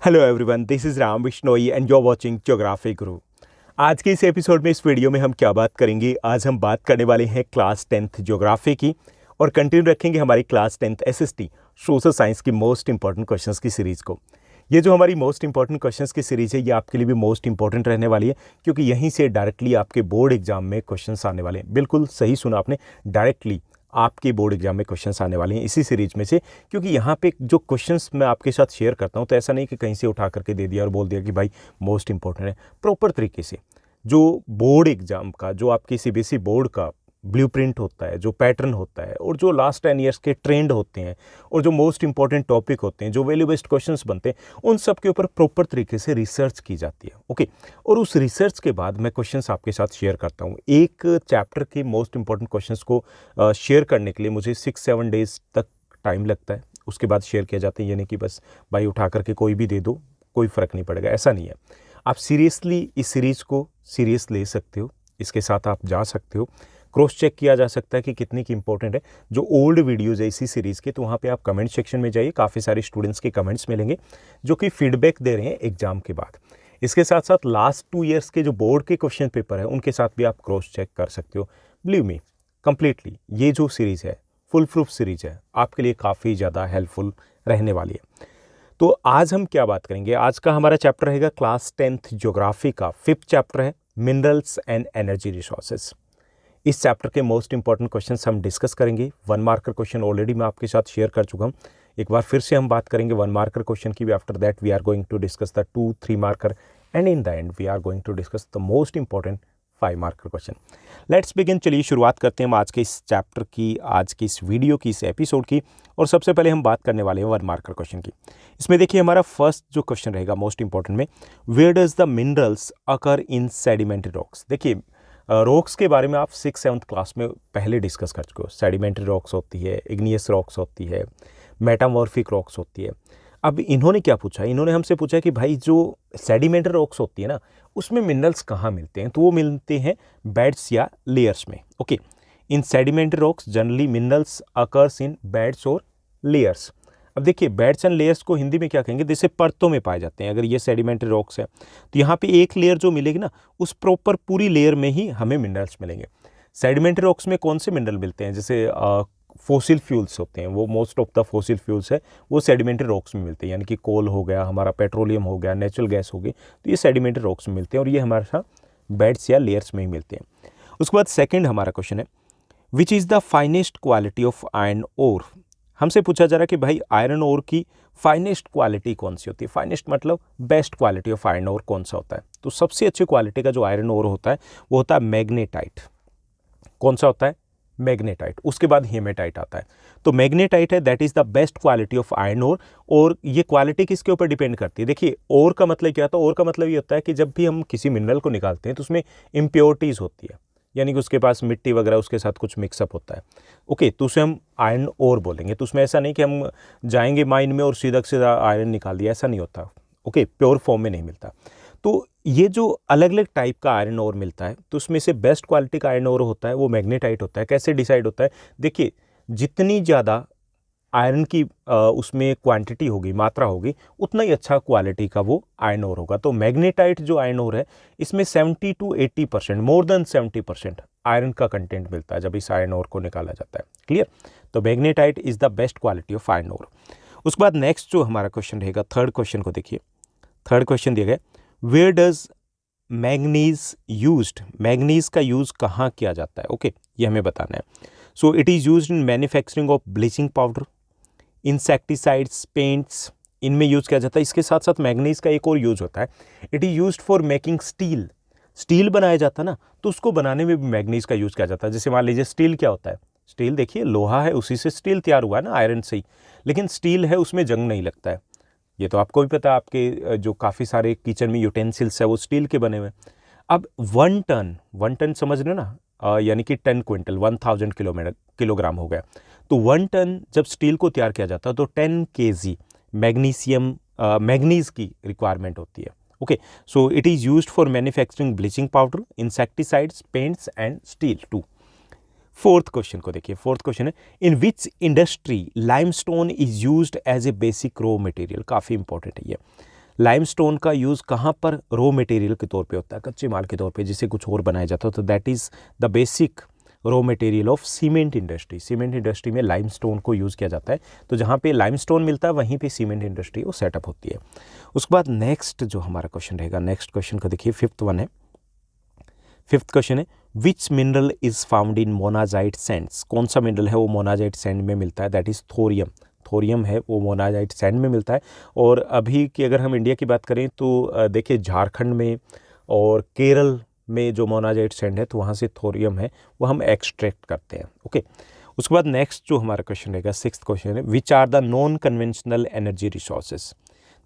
Hello everyone, this is Ram Bishnoi and you are watching Geography Guru. आज के इस एपिसोड में इस वीडियो में हम क्या बात करेंगे। आज हम बात करने वाले हैं क्लास 10th ज्योग्राफी की और कंटिन्यू रखेंगे हमारी class 10th SST social science की मोस्ट इंपॉर्टेंट क्वेश्चंस की सीरीज़ को। ये जो हमारी मोस्ट इंपॉर्टेंट क्वेश्चंस की सीरीज़ है ये आपके लिए भी मोस्ट इंपॉर्टेंट रहने वाली है, क्योंकि यहीं से डायरेक्टली आपके बोर्ड एग्जाम में क्वेश्चंस आने वाले हैं। बिल्कुल सही सुना आपने, डायरेक्टली आपके बोर्ड एग्जाम में क्वेश्चंस आने वाले हैं इसी सीरीज में से। क्योंकि यहाँ पे जो क्वेश्चंस मैं आपके साथ शेयर करता हूँ तो ऐसा नहीं कि कहीं से उठा करके दे दिया और बोल दिया कि भाई मोस्ट इंपॉर्टेंट है। प्रॉपर तरीके से जो बोर्ड एग्जाम का, जो आपकी सीबीएसई बोर्ड का ब्लूप्रिंट होता है, जो पैटर्न होता है और जो लास्ट 10 ईयर्स के ट्रेंड होते हैं और जो मोस्ट इंपॉर्टेंट टॉपिक होते हैं, जो वैल्यू बेस्ड क्वेश्चंस बनते हैं, उन सब के ऊपर प्रॉपर तरीके से रिसर्च की जाती है। ओके, और उस रिसर्च के बाद मैं क्वेश्चंस आपके साथ शेयर करता हूँ। एक चैप्टर के मोस्ट इंपॉर्टेंट क्वेश्चंस को शेयर करने के लिए मुझे 6-7 डेज तक टाइम लगता है। उसके बाद शेयर किया जाता है, यानी कि बस भाई उठा करके कोई भी दे दो, कोई फ़र्क नहीं पड़ेगा, ऐसा नहीं है। आप सीरियसली इस सीरीज़ को सीरियस ले सकते हो, इसके साथ आप जा सकते हो। क्रॉस चेक किया जा सकता है कि कितनी की इंपॉर्टेंट है। जो ओल्ड वीडियोज़ है इसी सीरीज़ के, तो वहाँ पे आप कमेंट सेक्शन में जाइए, काफ़ी सारे स्टूडेंट्स के कमेंट्स मिलेंगे जो कि फीडबैक दे रहे हैं एग्जाम के बाद। इसके साथ साथ लास्ट 2 ईयर्स के जो बोर्ड के क्वेश्चन पेपर है उनके साथ भी आप क्रॉस चेक कर सकते हो। बिलीव मी, कंप्लीटली ये जो सीरीज़ है, फुल प्रूफ सीरीज़ है, आपके लिए काफ़ी ज़्यादा हेल्पफुल रहने वाली है। तो आज हम क्या बात करेंगे, आज का हमारा चैप्टर रहेगा क्लास 10th ज्योग्राफी का 5th चैप्टर है, मिनरल्स एंड एनर्जी रिसोर्सेज। इस चैप्टर के मोस्ट इंपॉर्टेंट क्वेश्चंस हम डिस्कस करेंगे। 1 मार्कर क्वेश्चन ऑलरेडी मैं आपके साथ शेयर कर चुका हूँ। एक बार फिर से हम बात करेंगे 1 मार्कर क्वेश्चन की भी। After that we are going to discuss the 2-3 marker and in the end we are going to discuss the most important 5 marker question. Let's begin. चलिए शुरुआत करते हैं हम आज के इस चैप्टर की, आज की इस वीडियो की, इस एपिसोड की। और सबसे पहले हम बात करने वाले हैं 1 मार्कर क्वेश्चन की। इसमें देखिए हमारा फर्स्ट जो क्वेश्चन रहेगा मोस्ट इंपॉर्टेंट में, where does the minerals occur in sedimentary rocks. देखिए रॉक्स के बारे में आप 6-7th क्लास में पहले डिस्कस कर चुके हो। सेडिमेंट्री रॉक्स होती है, इग्नियस रॉक्स होती है, मेटामॉर्फिक रॉक्स होती है। अब इन्होंने क्या पूछा, इन्होंने हमसे पूछा कि भाई जो सेडिमेंट्री रॉक्स होती है ना, उसमें मिनरल्स कहाँ मिलते हैं। तो वो मिलते हैं बेड्स या लेयर्स में। ओके, इन sedimentary rocks generally minerals occurs इन बेड्स और लेयर्स। अब देखिए बेड्स एंड लेयर्स को हिंदी में क्या कहेंगे, जैसे परतों में पाए जाते हैं। अगर ये सेडिमेंट्री रॉक्स है तो यहाँ पे एक लेयर जो मिलेगी ना, उस प्रॉपर पूरी लेयर में ही हमें मिनरल्स मिलेंगे। सेडिमेंट्री रॉक्स में कौन से मिनरल मिलते हैं, जैसे फॉसिल फ्यूल्स होते हैं, वो most of the fossil fuels है वो सेडिमेंट्री रॉक्स में मिलते हैं। यानी कि कोल हो गया, हमारा पेट्रोलियम हो गया, नेचुरल गैस हो गई, तो ये सेडिमेंट्री रॉक्स में मिलते हैं और ये हमारे साथ बेड्स या लेयर्स में ही मिलते हैं। उसके बाद सेकेंड हमारा क्वेश्चन है, which is the finest quality of iron ore. हमसे पूछा जा रहा है कि भाई आयरन ओर की फाइनेस्ट क्वालिटी कौन सी होती है। फाइनेस्ट मतलब best quality of iron ore कौन सा होता है। तो सबसे अच्छी क्वालिटी का जो आयरन ओर होता है वो होता है मैग्नेटाइट। कौन सा होता है, मैग्नेटाइट। उसके बाद हेमेटाइट आता है। तो मैग्नेटाइट है, that is the best quality of iron ore. और ये क्वालिटी किसके ऊपर डिपेंड करती है। देखिए ओर का मतलब क्या होता है, ओर का मतलब ये होता है कि जब भी हम किसी मिनरल को निकालते हैं तो उसमें इम्प्योरिटीज़ होती है, यानी कि उसके पास मिट्टी वगैरह उसके साथ कुछ मिक्सअप होता है। ओके, तो उसे हम आयरन ओर बोलेंगे। तो उसमें ऐसा नहीं कि हम जाएंगे माइन में और सीधा सीधा आयरन निकाल दिया, ऐसा नहीं होता। ओके, प्योर फॉर्म में नहीं मिलता। तो ये जो अलग अलग टाइप का आयरन ओर मिलता है, तो उसमें से बेस्ट क्वालिटी का आयरन ओर होता है वो मैग्नेटाइट होता है। कैसे डिसाइड होता है, देखिए जितनी ज़्यादा आयरन की उसमें क्वांटिटी होगी, मात्रा होगी, उतना ही अच्छा क्वालिटी का वो आयरन ओर होगा। तो मैग्नेटाइट जो आयरन ओर है इसमें 70 to 80%, मोर देन 70% आयरन का कंटेंट मिलता है जब इस आयरन ओर को निकाला जाता है। क्लियर। तो magnetite is the best quality of iron ore. उसके बाद नेक्स्ट जो हमारा क्वेश्चन रहेगा, थर्ड क्वेश्चन को देखिए। थर्ड क्वेश्चन दिया गया, where does manganese used. Manganese का यूज़ कहाँ किया जाता है। ओके, ये हमें बताना है। So it is used in manufacturing of bleaching powder, insecticides, paints, इनमें यूज़ किया जाता है। इसके साथ साथ मैग्नीज का एक और यूज़ होता है, it is used for making steel. Steel बनाया जाता है ना, तो उसको बनाने में भी मैग्नीज का यूज़ किया जाता है। जैसे मान लीजिए स्टील क्या होता है, स्टील देखिए लोहा है, उसी से स्टील तैयार हुआ है ना, आयरन से ही। लेकिन स्टील है उसमें जंग नहीं लगता है, ये तो आपको भी पता है। आपके जो काफ़ी सारे किचन में यूटेंसिल्स है वो स्टील के बने हुए। अब 1 टन समझ रहे हो ना, यानी कि 10 क्विंटल 1000 किलोग्राम हो गया। तो 1 टन जब स्टील को तैयार किया जाता है तो 10 kg मैग्नीज की रिक्वायरमेंट होती है। Okay, so it is used for manufacturing bleaching powder, insecticides, paints and steel too. Fourth question को देखिए। फोर्थ क्वेश्चन है, in which industry limestone is used as a basic raw material. काफ़ी important है ये। Limestone का use कहाँ पर, raw material के तौर पे होता है, कच्चे माल के तौर पे जिसे कुछ और बनाया जाता है। तो that is the basic raw material of cement industry. Cement industry में लाइमस्टोन को यूज़ किया जाता है। तो जहाँ पे लाइमस्टोन मिलता है वहीं पे सीमेंट इंडस्ट्री वो सेटअप होती है। उसके बाद नेक्स्ट जो हमारा क्वेश्चन रहेगा, नेक्स्ट क्वेश्चन को देखिए, फिफ्थ क्वेश्चन है विच mineral is found in monazite Sands. कौन सा मिनरल है वो मोनाजाइट सैंड में मिलता है, दैट इज़ थोरियम। थोरियम है वो मोनाजाइट सैंड में मिलता है। और अभी की अगर हम इंडिया की बात करें तो देखिए झारखंड में और केरल में जो मोनाजाइट सैंड है तो वहाँ से थोरियम है वो हम एक्सट्रैक्ट करते हैं। ओके, उसके बाद नेक्स्ट जो हमारा क्वेश्चन रहेगा, सिक्स्थ क्वेश्चन है which are the non conventional energy resources.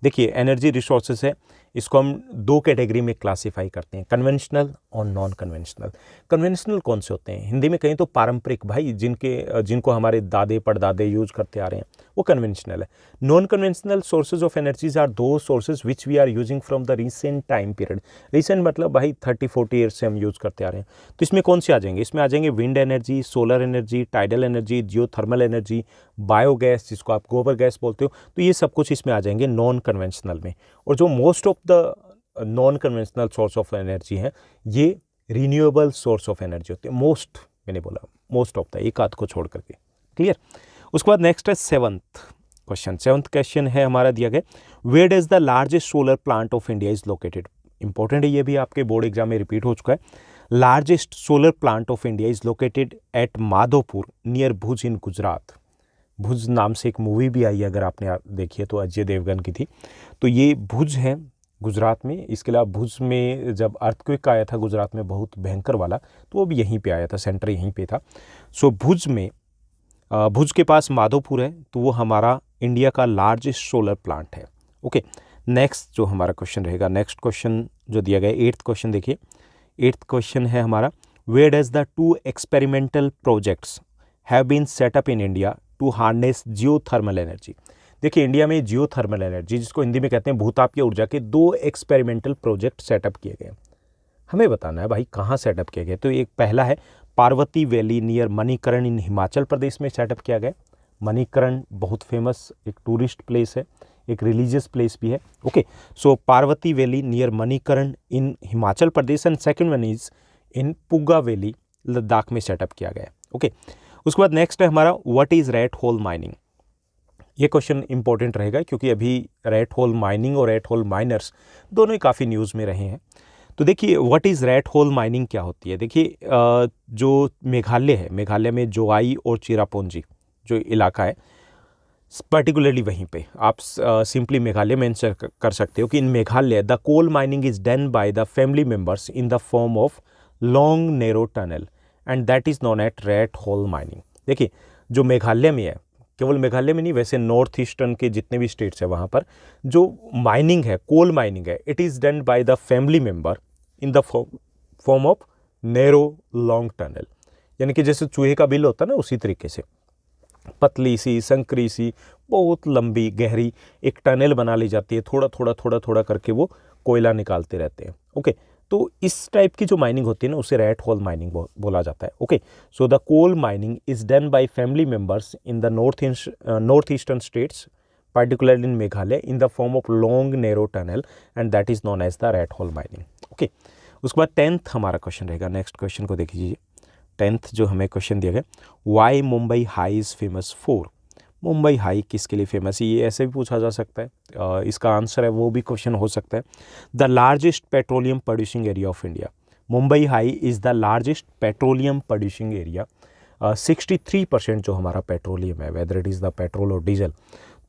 देखिए एनर्जी रिसोर्सेज है, इसको हम दो कैटेगरी में क्लासीफाई करते हैं, कन्वेंशनल और नॉन कन्वेंशनल। कन्वेंशनल कौन से होते हैं, हिंदी में कहें तो पारंपरिक, भाई जिनको हमारे दादे परदादे यूज करते आ रहे हैं वो कन्वेंशनल है। Non conventional sources of energies are those sources which we are using from the recent time period. Recent मतलब भाई 30-40 ईयर्स से हम यूज़ करते आ रहे हैं। तो इसमें कौन से आ जाएंगे, इसमें आ जाएंगे wind energy, solar energy, tidal energy, geothermal energy, biogas जिसको आप गोबर गैस बोलते हो। तो ये सब कुछ इसमें आ जाएंगे नॉन कन्वेंशनल में। और जो most of the non conventional source of energy है ये रिन्यूएबल सोर्स ऑफ एनर्जी होती है। मोस्ट, मैंने बोला मोस्ट ऑफ द, एक आध को छोड़ करके, क्लियर। उसके बाद नेक्स्ट है सेवंथ क्वेश्चन है हमारा दिया गया, where does the largest solar plant of India is located. Important है, ये भी आपके बोर्ड एग्जाम में रिपीट हो चुका है। Largest solar plant of India is located at Madhopur near Bhuj in Gujarat. Bhuj नाम से एक मूवी भी आई है, अगर आपने देखी है तो अजय देवगन की थी। तो ये भुज है गुजरात में। इसके अलावा भुज में जब अर्थक्वेक आया था गुजरात में बहुत भयंकर वाला, तो वो भी यहीं पे आया था, सेंटर यहीं पे था। सो भुज के पास माधोपुर है, तो वो हमारा इंडिया का लार्जेस्ट सोलर प्लांट है। ओके, नेक्स्ट जो हमारा क्वेश्चन रहेगा, नेक्स्ट क्वेश्चन जो दिया गया है 8th क्वेश्चन देखिए। 8th क्वेश्चन है हमारा, where does the 2 experimental projects have been setup in India to harness geothermal energy. देखिए इंडिया में जियोथर्मल एनर्जी, जिसको हिंदी में कहते हैं भूतापीय ऊर्जा, के 2 एक्सपेरिमेंटल प्रोजेक्ट सेटअप किए गए। हमें बताना है भाई कहाँ सेटअप किए गए। तो एक पहला है पार्वती वैली नियर मणिकरण इन हिमाचल प्रदेश में सेटअप किया गया। मणिकरण बहुत फेमस एक टूरिस्ट प्लेस है, एक रिलीजियस प्लेस भी है। Okay, so Parvati valley near Manikaran in Himachal Pradesh. And second one is in Puga valley Ladakh में सेटअप किया गया। ओके, उसके बाद नेक्स्ट है हमारा what is red hole mining. ये क्वेश्चन इंपॉर्टेंट रहेगा क्योंकि अभी रेड होल माइनिंग और रेड होल माइनर्स दोनों ही काफ़ी न्यूज़ में रहे हैं। तो देखिए what is red hole mining क्या होती है। देखिए जो मेघालय है, मेघालय में जोआई और चिरापुंजी जो इलाका है, पर्टिकुलरली वहीं पे आप सिंपली मेघालय मेंशन कर सकते हो कि in Meghalaya the coal mining is done by the family members in the form of long narrow tunnel and that is known at rat hole mining. देखिए जो मेघालय में है, केवल मेघालय में नहीं, वैसे नॉर्थ ईस्टर्न के जितने भी स्टेट्स है वहाँ पर जो माइनिंग है, कोल माइनिंग है, it is done by the family member in the form of narrow long tunnel. यानी कि जैसे चूहे का बिल होता है ना, उसी तरीके से पतली सी संकरी सी बहुत लंबी गहरी एक टनल बना ली जाती है, थोड़ा करके वो कोयला निकालते रहते हैं। ओके, तो इस टाइप की जो माइनिंग होती है ना उसे रेड होल माइनिंग बोला जाता है। Okay, so the coal mining is done by family members in the north eastern states particularly in Meghalaya in the form of long narrow tunnel and that is known as the red hole mining. Okay, उसके बाद 10th हमारा question रहेगा। Next question को देख लीजिए। 10th जो हमें question दिया गया, why Mumbai High is famous for. Mumbai High किसके लिए फेमस है, ये ऐसे भी पूछा जा सकता है। इसका आंसर है वो भी क्वेश्चन हो सकता है। The largest petroleum producing area of India. Mumbai High is the largest petroleum producing area. 63% जो हमारा पेट्रोलियम है, whether it is the petrol और डीजल,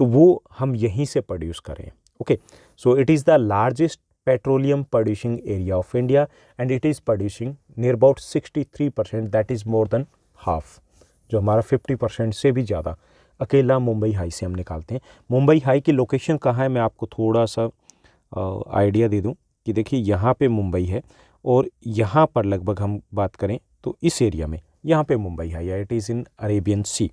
तो वो हम यहीं से प्रोड्यूस करें। Okay, so it is the largest petroleum producing area of India and it is producing near about 63%, that is more than half. जो हमारा 50% से भी ज़्यादा अकेला मुंबई हाई से हम निकालते हैं। मुंबई हाई की लोकेशन कहाँ है, मैं आपको थोड़ा सा आइडिया दे दूँ कि देखिए यहाँ पे मुंबई है और यहाँ पर लगभग हम बात करें तो इस एरिया में यहाँ पे मुंबई हाई है, इट इज़ इन अरेबियन सी।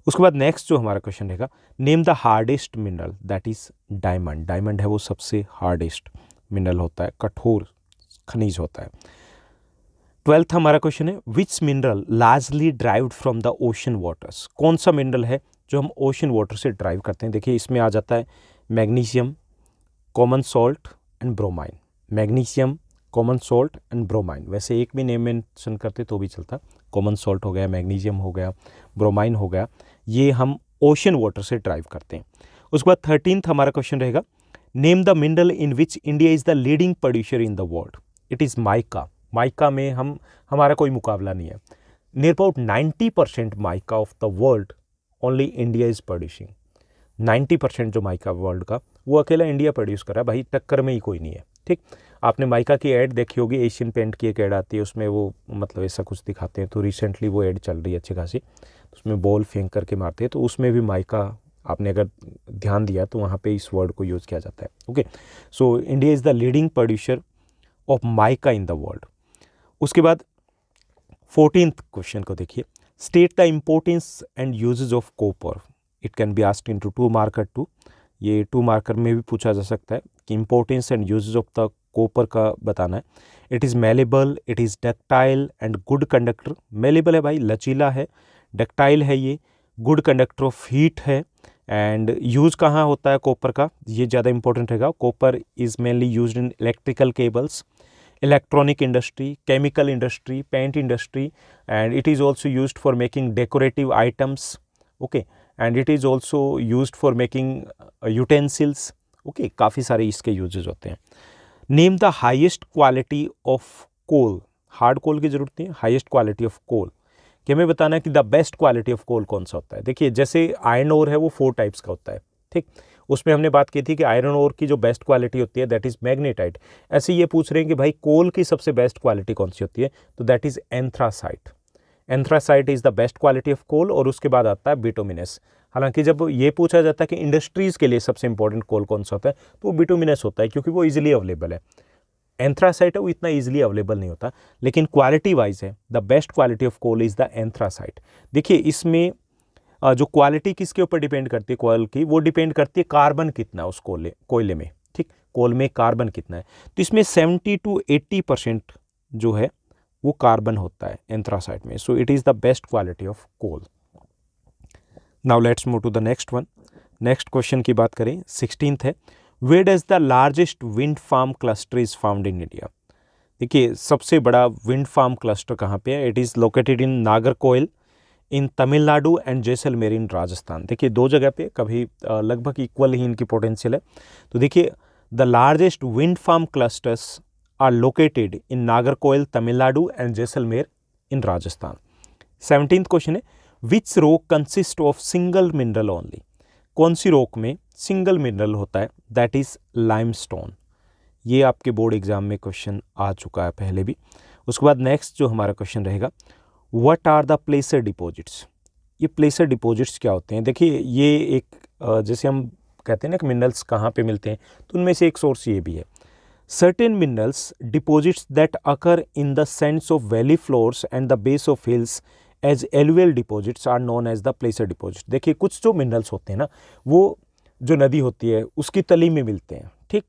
उसके बाद नेक्स्ट जो हमारा क्वेश्चन रहेगा, name the hardest mineral, that is diamond. Diamond है वो सबसे हार्डेस्ट मिनरल होता है, कठोर खनिज होता है। 12th हमारा क्वेश्चन है, विच mineral largely derived from the ocean waters. कौन सा मिनरल है जो हम ओशन वाटर से ड्राइव करते हैं। देखिए इसमें आ जाता है magnesium, common salt and bromine. Magnesium, common salt and bromine, वैसे एक भी नेम मेंशन करते तो भी चलता। कॉमन सॉल्ट हो गया, मैग्नीशियम हो गया, ब्रोमाइन हो गया, ये हम ओशन वाटर से ड्राइव करते हैं। उसके बाद 13th हमारा क्वेश्चन रहेगा, name the mineral in which India is the leading producer in the world. It is mica. Mica में हमारा कोई मुकाबला नहीं है। Near about 90% mica of the world only India is producing. 90% जो माइका वर्ल्ड का वो अकेला इंडिया प्रोड्यूस कर रहा है भाई, टक्कर में ही कोई नहीं है। ठीक, आपने माइका की ऐड देखी होगी, एशियन पेंट की एक ऐड आती है, उसमें वो मतलब ऐसा कुछ दिखाते हैं, तो रिसेंटली वो ऐड चल रही है अच्छी खासी, उसमें बॉल फेंक करके मारते हैं, तो उसमें भी माइका आपने अगर ध्यान दिया तो वहाँ पे इस वर्ड को यूज़ किया जाता है। Okay, so India is the leading producer of mica in the world. उसके बाद 14th क्वेश्चन को देखिए, state the importance and usages of copper. It can be asked into 2 marker 2। ये 2 मार्कर में भी पूछा जा सकता है कि importance and usages of the copper का बताना है। It is malleable, it is ductile and good conductor. Malleable है भाई, लचीला है, डक्टाइल है ये, गुड कंडक्टर ऑफ हीट है। एंड यूज़ कहाँ होता है कॉपर का, ये ज़्यादा इंपॉर्टेंट रहेगा। Copper is mainly used in electrical cables, electronic industry, chemical industry, paint industry, and it is also used for making decorative items. Okay, and it is also used for making utensils. Okay, काफ़ी सारे इसके uses होते हैं। Name the highest quality of coal. Hard coal की जरूरत नहीं है, highest quality of कोल कि हमें बताना है कि the best quality of coal कौन सा होता है। देखिए, जैसे आयरन ओर है वो 4 टाइप्स का होता है। ठीक, उसमें हमने बात की थी कि आयरन ओर की जो बेस्ट क्वालिटी होती है दैट इज़ मैग्नेटाइट। ऐसे ये पूछ रहे हैं कि भाई कोल की सबसे बेस्ट क्वालिटी कौन सी होती है, तो that is anthracite. Anthracite is the best quality of coal, और उसके बाद आता है बिटुमिनस। हालांकि जब ये पूछा जाता है कि इंडस्ट्रीज़ के लिए सबसे इंपॉर्टेंट कोल कौन सा होता है, तो वो बिटुमिनस होता है, क्योंकि वो ईजिली अवेलेबल है। एंथ्रासाइट है वो इतना ईजिली अवेलेबल नहीं होता, लेकिन क्वालिटी वाइज है, the best quality of coal is the anthracite. देखिए, इसमें जो क्वालिटी किसके ऊपर डिपेंड करती है कोयल की, वो डिपेंड करती है कार्बन कितना है उस कोयले में। ठीक, कोल में कार्बन कितना है, तो इसमें 70 to 80% जो है वो कार्बन होता है एंथ्रासाइट में। So it is the best quality of coal. Now let's move to the next one. Next question की बात करें, 16th है, where does the largest wind farm cluster is found in India. देखिए, सबसे बड़ा विंड फार्म क्लस्टर कहाँ पे है, it is located in Nagercoil in Tamil Nadu and Jaisalmer in Rajasthan. देखिए, 2 जगह पे, कभी लगभग इक्वल ही इनकी पोटेंशियल है। तो देखिए, the largest wind farm clusters are located in Nagercoil, Tamil Nadu and Jaisalmer in Rajasthan. 17th question है, which rock consist of single mineral only. कौन सी रॉक में सिंगल मिनरल होता है, दैट इज़ लाइमस्टोन। ये आपके बोर्ड एग्जाम में क्वेश्चन आ चुका है पहले भी। उसके बाद नेक्स्ट जो हमारा क्वेश्चन रहेगा, what are the placer deposits. ये प्लेसर डिपॉजिट्स क्या होते हैं। देखिए, ये एक जैसे हम कहते हैं ना कि मिनरल्स कहाँ पे मिलते हैं, तो उनमें से एक सोर्स ये भी है। Certain minerals deposits that occur in the sands of valley floors and the base of hills as alluvial deposits are known as the placer deposit. देखिए, कुछ जो मिनरल्स होते हैं ना, वो जो नदी होती है उसकी तली में मिलते हैं। ठीक,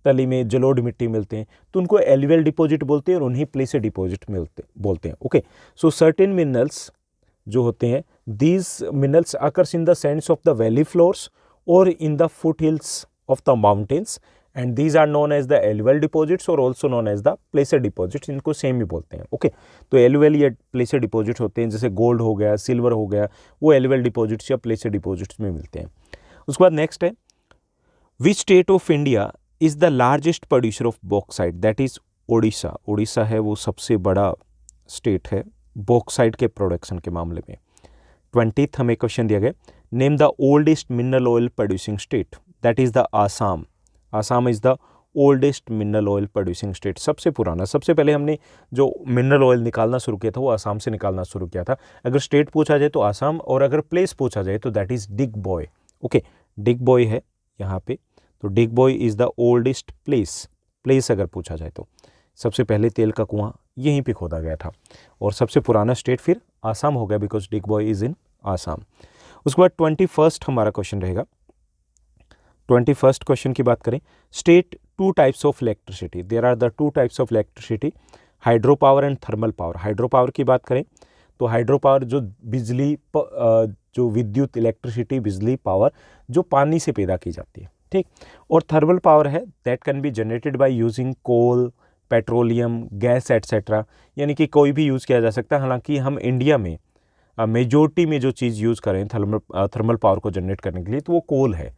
तली में जलोढ़ मिट्टी मिलते हैं, तो उनको एलुवियल डिपॉजिट बोलते हैं और उन्हीं प्लेसर डिपॉजिट बोलते हैं। ओके, सो सर्टेन मिनरल्स जो होते हैं, these minerals occurs in the sands of the valley floors और in the foot hills of the mountains, and these are known as the alluvial deposits और also known as the placer deposits. इनको same ही बोलते हैं। Okay, तो alluvial या प्लेसर deposits होते हैं, जैसे गोल्ड हो गया, सिल्वर हो गया, वो एलुवियल डिपॉजिट्स या प्लेसर डिपॉजिट्स में मिलते हैं। उसके बाद नेक्स्ट है, which state of India is the largest producer of bauxite, that is Odisha. Odisha है वो सबसे बड़ा स्टेट है बॉक्साइट के प्रोडक्शन के मामले में। 20th हमें क्वेश्चन दिया गया, name the oldest mineral oil producing state, that is the Assam. Assam is the oldest mineral oil producing state, सबसे पुराना। सबसे पहले हमने जो मिनरल ऑयल निकालना शुरू किया था वो आसाम से निकालना शुरू किया था। अगर स्टेट पूछा जाए तो आसाम, और अगर प्लेस पूछा जाए तो that is Digboi. Okay, Digboi है यहाँ पे, तो Digboi is the oldest place अगर पूछा जाए तो। सबसे पहले तेल का कुआं यहीं पे खोदा गया था, और सबसे पुराना स्टेट फिर आसाम हो गया, because Digboi is in Assam. उसके बाद 21st हमारा क्वेश्चन रहेगा। 21st क्वेश्चन की बात करें, state 2 types of electricity. There are the 2 types of electricity, hydro power and thermal power. Hydro power की बात करें तो हाइड्रो पावर जो बिजली जो विद्युत इलेक्ट्रिसिटी बिजली पावर जो पानी से पैदा की जाती है। ठीक। और थर्मल पावर है that can be generated by using coal, petroleum, gas etcetera, यानी कि कोई भी यूज़ किया जा सकता है। हालांकि हम इंडिया में मेजोरिटी में जो चीज़ यूज़ करें थर्मल पावर को जनरेट करने के लिए तो वो कोल है।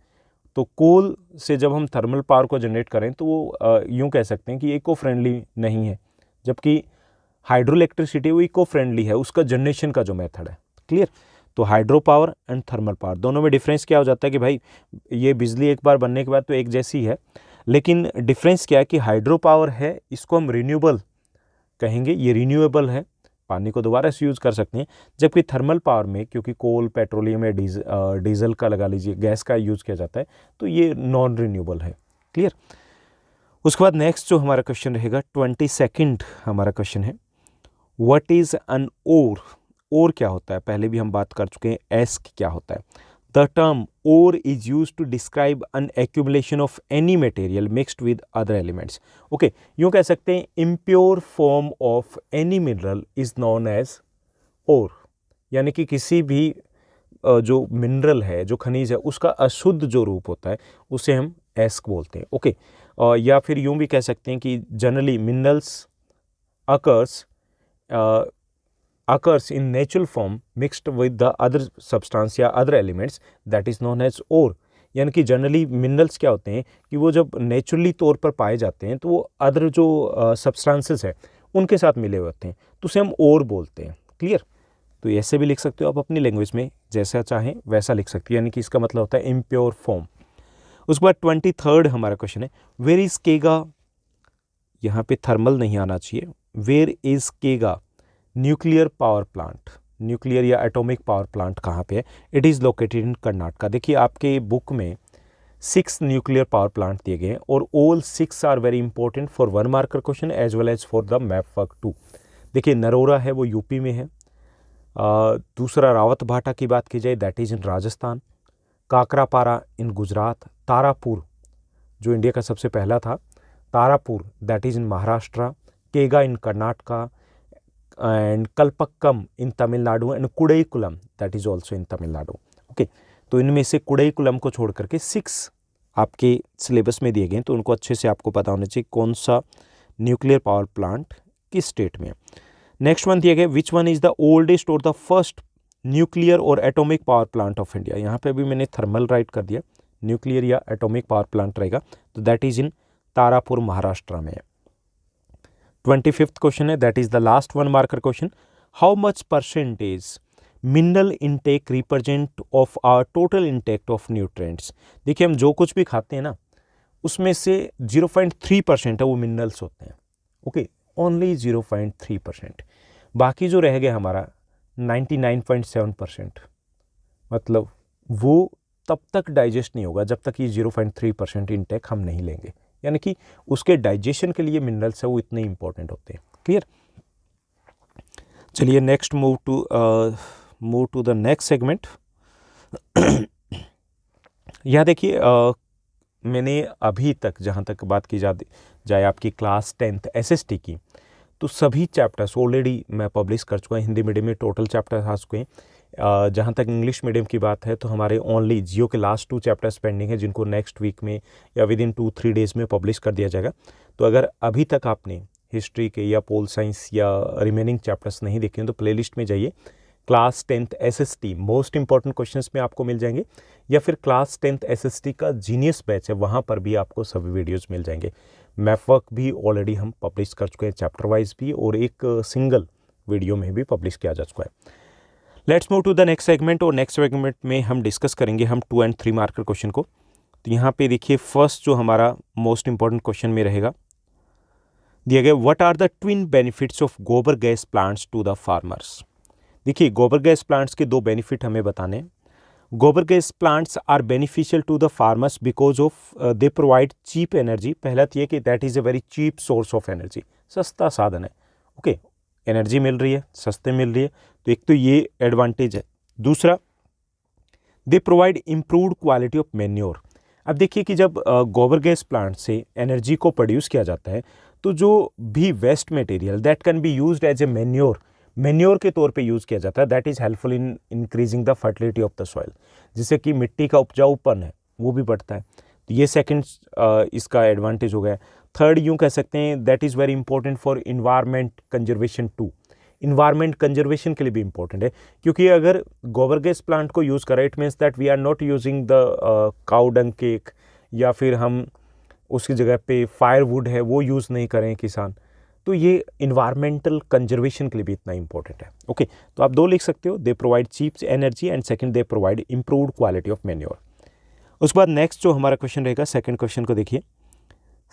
तो कोल से जब हम थर्मल पावर को जनरेट करें तो वो यूँ कह सकते हैं कि इको फ्रेंडली नहीं है, जबकि हाइड्रो इलेक्ट्रिसिटी वो इको फ्रेंडली है, उसका जनरेशन का जो मेथड है। क्लियर। तो hydro power and thermal power दोनों में डिफरेंस क्या हो जाता है कि भाई ये बिजली एक बार बनने के बाद तो एक जैसी है, लेकिन डिफरेंस क्या है कि हाइड्रो पावर है इसको हम रिन्यूएबल कहेंगे, ये रिन्यूएबल है, पानी को दोबारा से यूज़ कर सकते हैं। जबकि थर्मल पावर में क्योंकि कोल, पेट्रोलियम या डीजल का लगा लीजिए, गैस का यूज़ किया जाता है, तो ये नॉन रिन्यूएबल है। क्लियर। उसके बाद नेक्स्ट जो हमारा क्वेश्चन रहेगा 22nd हमारा क्वेश्चन है, व्हाट इज़ एन ओर। ओर क्या होता है, पहले भी हम बात कर चुके हैं एस्क क्या होता है। The term ore is use to describe an accumulation of any material mixed with other elements. Okay, यूँ कह सकते हैं impure form of any mineral is known as ore, यानी कि किसी भी जो मिनरल है, जो खनिज है, उसका अशुद्ध जो रूप होता है उसे हम एस्क बोलते हैं। ओके, या फिर यूँ भी कह सकते हैं कि generally minerals occurs in natural form mixed with the other substance या other elements that is known as ore। यानी कि जनरली मिनरल्स क्या होते हैं कि वो जब नेचुरली तौर पर पाए जाते हैं तो वो अदर जो सब्सटेंसेस है उनके साथ मिले हुए होते हैं, तो उसे हम ओर बोलते हैं। क्लियर। तो ऐसे भी लिख सकते हो आप अपनी लैंग्वेज में, जैसा चाहें वैसा लिख सकते हो, यानी कि इसका मतलब होता है इम्प्योर फॉर्म। उसके बाद 23rd हमारा क्वेश्चन है, वेयर इज केगा। यहाँ पे थर्मल नहीं आना चाहिए, वेयर इज केगा न्यूक्लियर पावर प्लांट। न्यूक्लियर या एटॉमिक पावर प्लांट कहाँ पे है? इट इज़ लोकेटेड इन कर्नाटका। देखिए आपके बुक में 6 न्यूक्लियर पावर प्लांट दिए गए हैं और all 6 are very important for 1 marker question as well as for the map work 2। देखिए नरोरा है वो यूपी में है, दूसरा रावत भाटा की बात की जाए that is in Rajasthan, Kakrapar in Gujarat, Tarapur जो इंडिया का सबसे पहला था, Tarapur that is in Maharashtra, Kaiga in Karnataka and Kalpakkam in Tamil Nadu and Kudankulam that is also in Tamil Nadu. Okay, तो इनमें से कुडईकुलम को छोड़ करके 6 आपके सिलेबस में दिए गए हैं, तो उनको अच्छे से आपको पता होना चाहिए कौन सा न्यूक्लियर पावर प्लांट किस स्टेट में है। नेक्स्ट वन दिया गया, which one is the oldest और द फर्स्ट न्यूक्लियर और atomic power plant of India. यहाँ पे भी मैंने थर्मल राइट कर दिया, न्यूक्लियर या एटॉमिक पावर प्लांट रहेगा, तो that is in Tarapur Maharashtra में है। 25th क्वेश्चन है, that is the last 1 marker question, how much percentage mineral intake represent of our total intake of nutrients. देखिए हम जो कुछ भी खाते हैं ना उसमें से 0.3% है वो मिनरल्स होते हैं। ओके, ओनली 0.3%, बाकी जो रह गया हमारा 99.7%, मतलब वो तब तक डाइजेस्ट नहीं होगा जब तक ये 0.3% इनटेक हम नहीं लेंगे, यानी कि उसके डाइजेशन के लिए मिनरल्स है वो इतने इंपॉर्टेंट होते हैं। क्लियर। चलिए next move to the next segment. यहाँ देखिए मैंने अभी तक जहाँ तक बात की जाए आपकी क्लास 10th SST की, तो सभी चैप्टर्स ऑलरेडी मैं पब्लिश कर चुका हूँ। हिंदी मीडियम में टोटल चैप्टर्स आ चुके हैं। जहाँ तक इंग्लिश मीडियम की बात है तो हमारे ओनली जियो के लास्ट 2 चैप्टर्स पेंडिंग है, जिनको नेक्स्ट वीक में या विद इन 2-3 डेज़ में पब्लिश कर दिया जाएगा। तो अगर अभी तक आपने हिस्ट्री के या पोल साइंस या रिमेनिंग चैप्टर्स नहीं देखे हैं तो प्लेलिस्ट में जाइए, class 10th SST most important questions में आपको मिल जाएंगे, या फिर क्लास 10th SST का जीनियस बैच है वहाँ पर भी आपको सभी वीडियोज़ मिल जाएंगे। मैप वर्क भी ऑलरेडी हम पब्लिश कर चुके हैं, चैप्टर वाइज भी, और एक सिंगल वीडियो में भी पब्लिश किया जा चुका है। Let's move to the next segment, और नेक्स्ट सेगमेंट में हम डिस्कस करेंगे हम 2 and 3 मार्कर क्वेश्चन को। तो यहाँ पे देखिए फर्स्ट जो हमारा मोस्ट इंपॉर्टेंट क्वेश्चन में रहेगा दिया गया, what are the twin benefits of gobar gas plants to the farmers. देखिए गोबर गैस प्लांट्स के 2 बेनिफिट हमें बताने हैं। Gobar gas plants are beneficial to the farmers because of they provide cheap energy. पहला तो ये कि that is a very cheap source of energy, सस्ता साधन है। ओके, एनर्जी मिल रही है, सस्ते मिल रही है, तो एक तो ये एडवांटेज है। दूसरा, they provide improved quality of manure. अब देखिए कि जब गोबर गैस प्लांट से एनर्जी को प्रोड्यूस किया जाता है तो जो भी waste material that can be used as a manure के तौर पे यूज़ किया जाता है, that is helpful in increasing the fertility of the soil, जिससे कि मिट्टी का उपजाऊपन है वो भी बढ़ता है। तो ये सेकंड इसका एडवांटेज हो गया। थर्ड यूँ कह सकते हैं that is very important for environment conservation too. Environment conservation के लिए भी इंपॉर्टेंट है, क्योंकि अगर गोबर गैस प्लांट को यूज़ करें it means that we are not using the cow dung cake, या फिर हम उसकी जगह पे फायरवुड है वो यूज़ नहीं करें किसान। तो ये इन्वायरमेंटल कंजर्वेशन के लिए भी इतना इंपॉर्टेंट है। ओके, तो आप दो लिख सकते हो, they provide cheap energy and second they provide improved quality of manure. उसके बाद नेक्स्ट जो हमारा क्वेश्चन रहेगा, सेकंड क्वेश्चन को देखिए।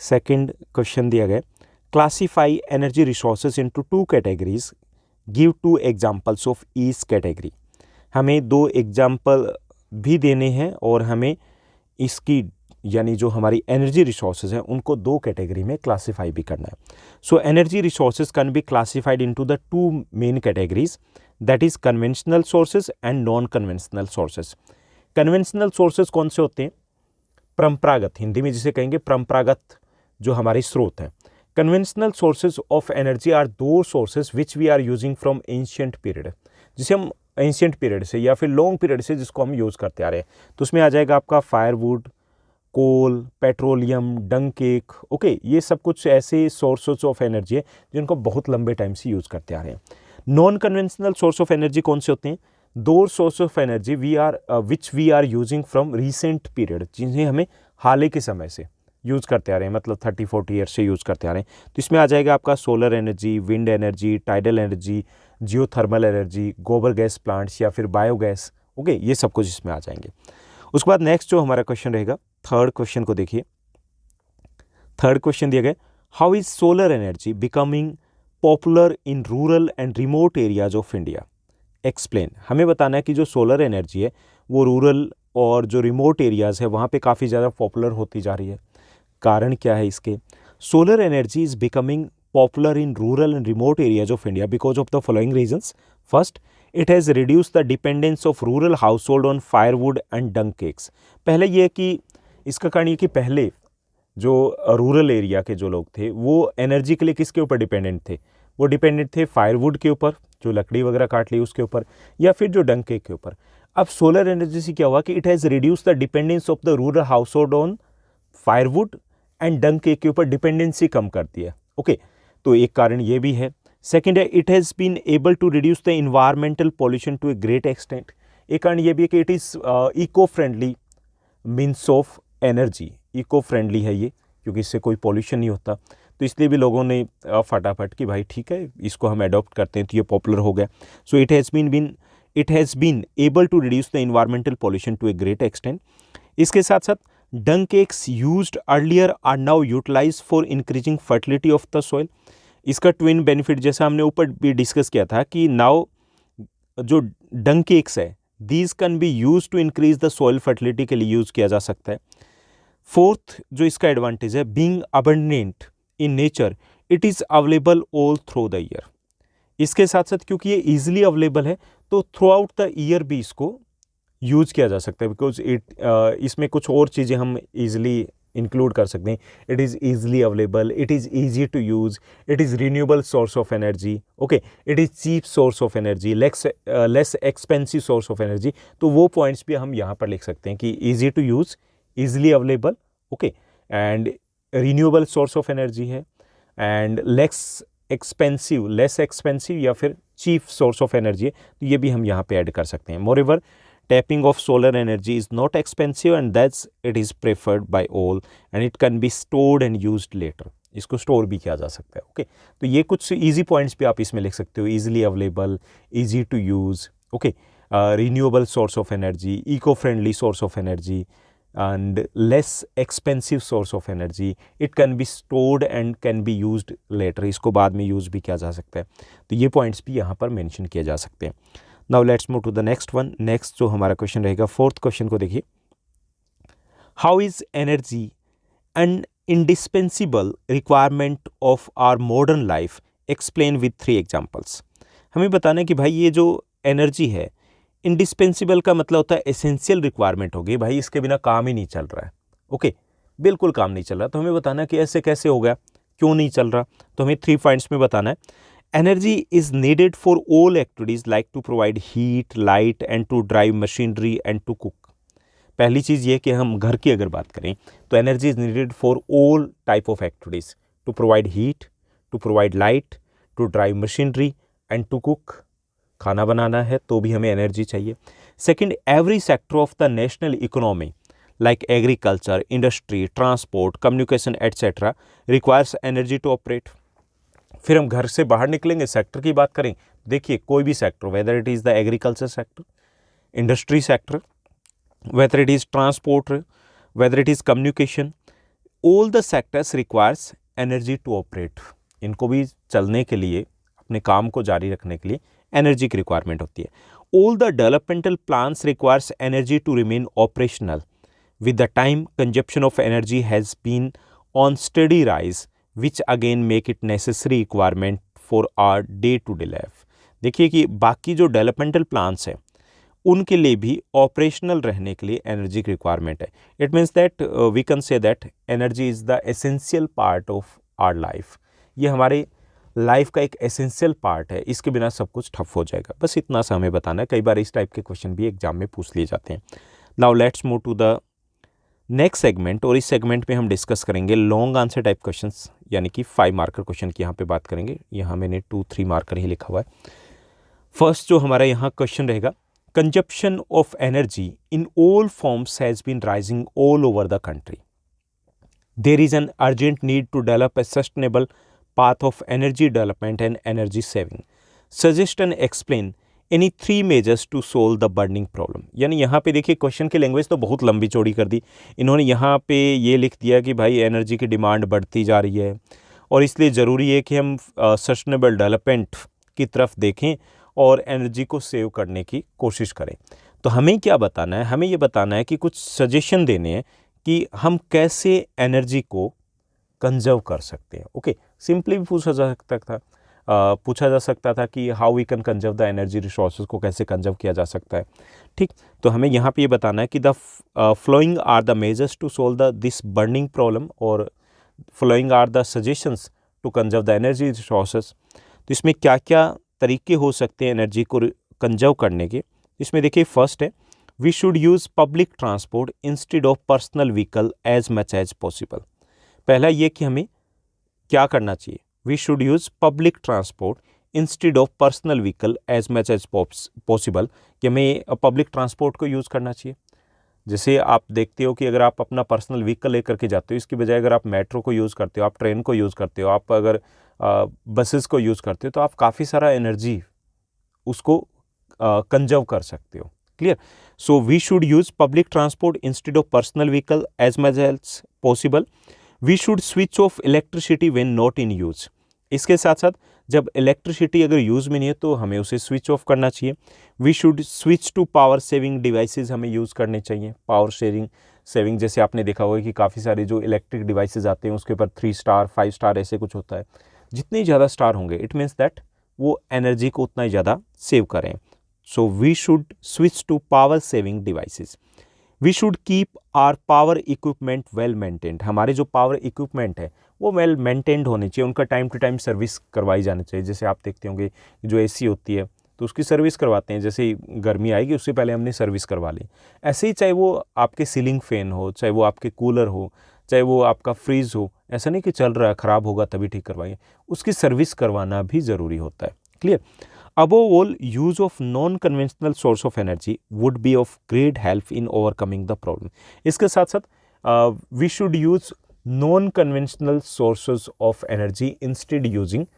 सेकंड क्वेश्चन दिया गया, classify energy resources into two categories, give to examples of each category. हमें दो एग्जांपल भी देने हैं और हमें इसकी यानी जो हमारी एनर्जी रिसोर्सेज हैं उनको दो कैटेगरी में क्लासीफाई भी करना है। So energy resources can be classified into the two main categories, that is conventional sources and non conventional sources. Conventional sources कौन से होते हैं? परंपरागत, हिंदी में जिसे कहेंगे परंपरागत जो हमारे स्रोत हैं। Conventional sources of energy are those sources which we are using from ancient period, जिसे हम एंशियंट पीरियड से या फिर लॉन्ग पीरियड से जिसको हम यूज़ करते आ रहे हैं। तो उसमें आ जाएगा आपका फायरवुड, कोल, पेट्रोलियम, डंग केक। ओके, ये सब कुछ ऐसे सोर्सेज ऑफ एनर्जी है जिनको बहुत लंबे टाइम से यूज़ करते आ रहे हैं। Non conventional source of energy कौन से होते हैं? दो source of energy which we are using from recent period, जिन्हें हमें हाल ही के समय से यूज़ करते आ रहे हैं, मतलब 30-40 ईयर से यूज़ करते आ रहे हैं। तो इसमें आ जाएगा आपका solar energy, wind energy, tidal energy, geothermal energy, गोबर गैस प्लांट्स या फिर बायोगैस। ओके, ये सब कुछ इसमें आ जाएंगे। उसके बाद नेक्स्ट जो हमारा क्वेश्चन रहेगा, थर्ड क्वेश्चन को देखिए। थर्ड क्वेश्चन दिया गया, how is solar energy becoming popular in rural and remote areas of India? Explain. हमें बताना है कि जो सोलर एनर्जी है वो रूरल और जो रिमोट एरियाज़ है वहाँ पे काफ़ी ज़्यादा पॉपुलर होती जा रही है। कारण क्या है इसके? Solar energy is becoming popular in rural and remote areas of India because of the following reasons. First, it has reduce the dependence of rural household on firewood and dung cakes. पहले ये कि इसका कारण ये कि पहले जो rural area के जो लोग थे वो एनर्जी के लिए किसके ऊपर डिपेंडेंट थे? वो डिपेंडेंट थे फायरवुड के ऊपर, जो लकड़ी वगैरह काट ली उसके ऊपर, या फिर जो डंग केक के ऊपर। अब सोलर एनर्जी से क्या हुआ कि it has reduce the dependence of the rural household on firewood and dung cake के ऊपर डिपेंडेंसी कम करती है। ओके, तो एक कारण ये भी है। सेकेंड है, it has been able to reduce the environmental pollution to a great extent. एक कारण ये भी है कि it is eco friendly means of energy. Eco friendly है ये, क्योंकि इससे कोई पॉल्यूशन नहीं होता, तो इसलिए भी लोगों ने फटाफट कि भाई ठीक है इसको हम अडॉप्ट करते हैं, तो ये पॉपुलर हो गया। So it has been able to reduce the environmental pollution to a great extent. इसके साथ साथ dung cakes used earlier are now utilize for increasing fertility of the soil. इसका ट्विन बेनिफिट जैसा हमने ऊपर भी डिस्कस किया था कि नाउ जो डंग केक्स है these can be use to increase the soil fertility के लिए यूज़ किया जा सकता है। फोर्थ जो इसका एडवांटेज है, being abundant in nature it is available all through the year. इसके साथ साथ क्योंकि ये ईजिली अवेलेबल है तो थ्रू आउट द ईयर भी इसको यूज़ किया जा सकता है, बिकॉज इसमें कुछ और चीज़ें हम ईजिली इंक्लूड कर सकते हैं। It is easily available, it is easy to use, it is renewable source of energy, okay, it is cheap source of energy, less expensive source of energy. तो वो पॉइंट्स भी हम यहाँ पर लिख सकते हैं कि easy to use, easily available, okay, and renewable source of energy है, एंड लेस एक्सपेंसिव या फिर चीप सोर्स ऑफ एनर्जी है। तो ये भी हम यहाँ पे ऐड कर सकते हैं। मोreover, tapping of solar energy is not expensive and that's it is preferred by all and it can be stored and used later. इसको स्टोर भी किया जा सकता है। ओके, तो ये कुछ इजी पॉइंट्स भी आप इसमें लिख सकते हो, easily available, easy to use, okay, renewable source of energy, eco friendly source of energy and less expensive source of energy. It can be stored and can be used later. इसको बाद में use भी किया जा सकता है। तो ये पॉइंट्स भी यहाँ पर मेंशन किए जा सकते हैं। Now let's move to the next one. Next जो हमारा क्वेश्चन रहेगा, फोर्थ क्वेश्चन को देखिए। How is energy an indispensable requirement of our modern life? Explain with 3 examples. हमें बताना है कि भाई ये जो एनर्जी है, इंडिस्पेंसिबल का मतलब होता है एसेंशियल रिक्वायरमेंट होगी, भाई इसके बिना काम ही नहीं चल रहा है। ओके, बिल्कुल काम नहीं चल रहा। तो हमें बताना है कि ऐसे कैसे हो गया, क्यों नहीं चल रहा। तो हमें 3 पॉइंट्स में बताना है। Energy is needed for all activities like to provide heat, light and to drive machinery and to cook. पहली चीज़ ये कि हम घर की अगर बात करें तो energy is needed for all type of activities, to provide heat, to provide light, to drive machinery and to cook. खाना बनाना है तो भी हमें एनर्जी चाहिए। Second, every sector of the national economy like agriculture, industry, transport, communication etcetera requires energy to operate. फिर हम घर से बाहर निकलेंगे, सेक्टर की बात करें, देखिए कोई भी sector, whether it is the agriculture sector, industry sector, whether it is transport, whether it is communication, all the sectors requires energy to operate। इनको भी चलने के लिए, अपने काम को जारी रखने के लिए एनर्जी की रिक्वायरमेंट होती है। All the developmental plans requires energy to remain operational। With the time, consumption of energy has been on steady rise, which again make it necessary requirement for our day-to-day life। देखिए कि बाकी जो developmental plans हैं उनके लिए भी operational रहने के लिए एनर्जी की रिक्वायरमेंट है। It means that we can say that energy is the essential part of our life. ये हमारे लाइफ का एक एसेंशियल पार्ट है, इसके बिना सब कुछ ठप हो जाएगा। बस इतना सा हमें बताना है। कई बार इस टाइप के क्वेश्चन भी एग्जाम में पूछ लिए जाते हैं। Now let's move to the next segment, और इस सेगमेंट में हम डिस्कस करेंगे लॉन्ग आंसर टाइप क्वेश्चंस, यानी कि 5 मार्कर क्वेश्चन की यहाँ पे बात करेंगे। यहाँ मैंने 2-3 मार्कर ही लिखा हुआ है। फर्स्ट जो हमारा यहाँ क्वेश्चन रहेगा, consumption of energy in all forms has been rising all over the country. There is an urgent need to develop a sustainable path of energy development and energy saving. Suggest and explain any 3 measures to solve the burning problem। यानी यहाँ पे देखिए question की language तो बहुत लंबी चौड़ी कर दी इन्होंने। यहाँ पे ये लिख दिया कि भाई एनर्जी की डिमांड बढ़ती जा रही है और इसलिए ज़रूरी है कि हम सस्टेनेबल डेवलपमेंट की तरफ देखें और एनर्जी को सेव करने की कोशिश करें। तो हमें क्या बताना है, हमें ये बताना है कि कुछ सजेशन देने हैं कि हम कैसे एनर्जी को कंजर्व कर सकते हैं। ओके, सिंपली भी पूछा जा सकता था कि how we can conserve the energy resources को कैसे कंजर्व किया जा सकता है। ठीक, तो हमें यहाँ पे ये बताना है कि the following are the measures to solve the this burning problem, और following are the suggestions to conserve the energy resources. तो इसमें क्या क्या तरीके हो सकते हैं एनर्जी को कंजर्व करने के। इसमें देखिए फर्स्ट है, we should use public transport instead of personal vehicle as much as possible. पहला ये कि हमें क्या करना चाहिए, we should use public transport instead of personal vehicle as much as possible, कि हमें पब्लिक ट्रांसपोर्ट को यूज़ करना चाहिए। जैसे आप देखते हो कि अगर आप अपना पर्सनल व्हीकल लेकर के जाते हो, इसकी बजाय अगर आप मेट्रो को यूज़ करते हो, आप ट्रेन को यूज़ करते हो, आप अगर बसेस को यूज़ करते हो, तो आप काफ़ी सारा एनर्जी उसको कंजर्व कर सकते हो। Clear? So we should use public transport instead of personal vehicle as much as possible. We should switch off electricity when not in use. इसके साथ साथ जब इलेक्ट्रिसिटी अगर यूज़ में नहीं है तो हमें उसे स्विच ऑफ करना चाहिए। We should switch to power saving devices हमें यूज़ करने चाहिए। पावर सेविंग जैसे आपने देखा होगा कि काफ़ी सारे जो इलेक्ट्रिक डिवाइसेस आते हैं उसके ऊपर 3 स्टार 5 स्टार ऐसे कुछ होता है। जितने ज़्यादा स्टार होंगे इट मीन्स दैट वो एनर्जी को उतना ही ज़्यादा सेव करें। So we should switch to power saving devices. We should keep our power equipment well maintained. हमारे जो पावर इक्विपमेंट है वो वेल मेंटेन्ड होने चाहिए, उनका टाइम टू टाइम सर्विस करवाई जानी चाहिए। जैसे आप देखते होंगे जो एसी होती है तो उसकी सर्विस करवाते हैं, जैसे ही गर्मी आएगी उससे पहले हमने सर्विस करवा ली। ऐसे ही चाहे वो आपके सीलिंग फैन हो, चाहे वो आपके कूलर हो, चाहे वो आपका फ्रीज हो, ऐसा नहीं कि चल रहा है ख़राब होगा तभी ठीक करवाइए, उसकी सर्विस करवाना भी ज़रूरी होता है। Clear? Above all, use of non-conventional source of energy would be of great help in overcoming the problem। इसके साथ साथ we should use non-conventional sources of energy instead using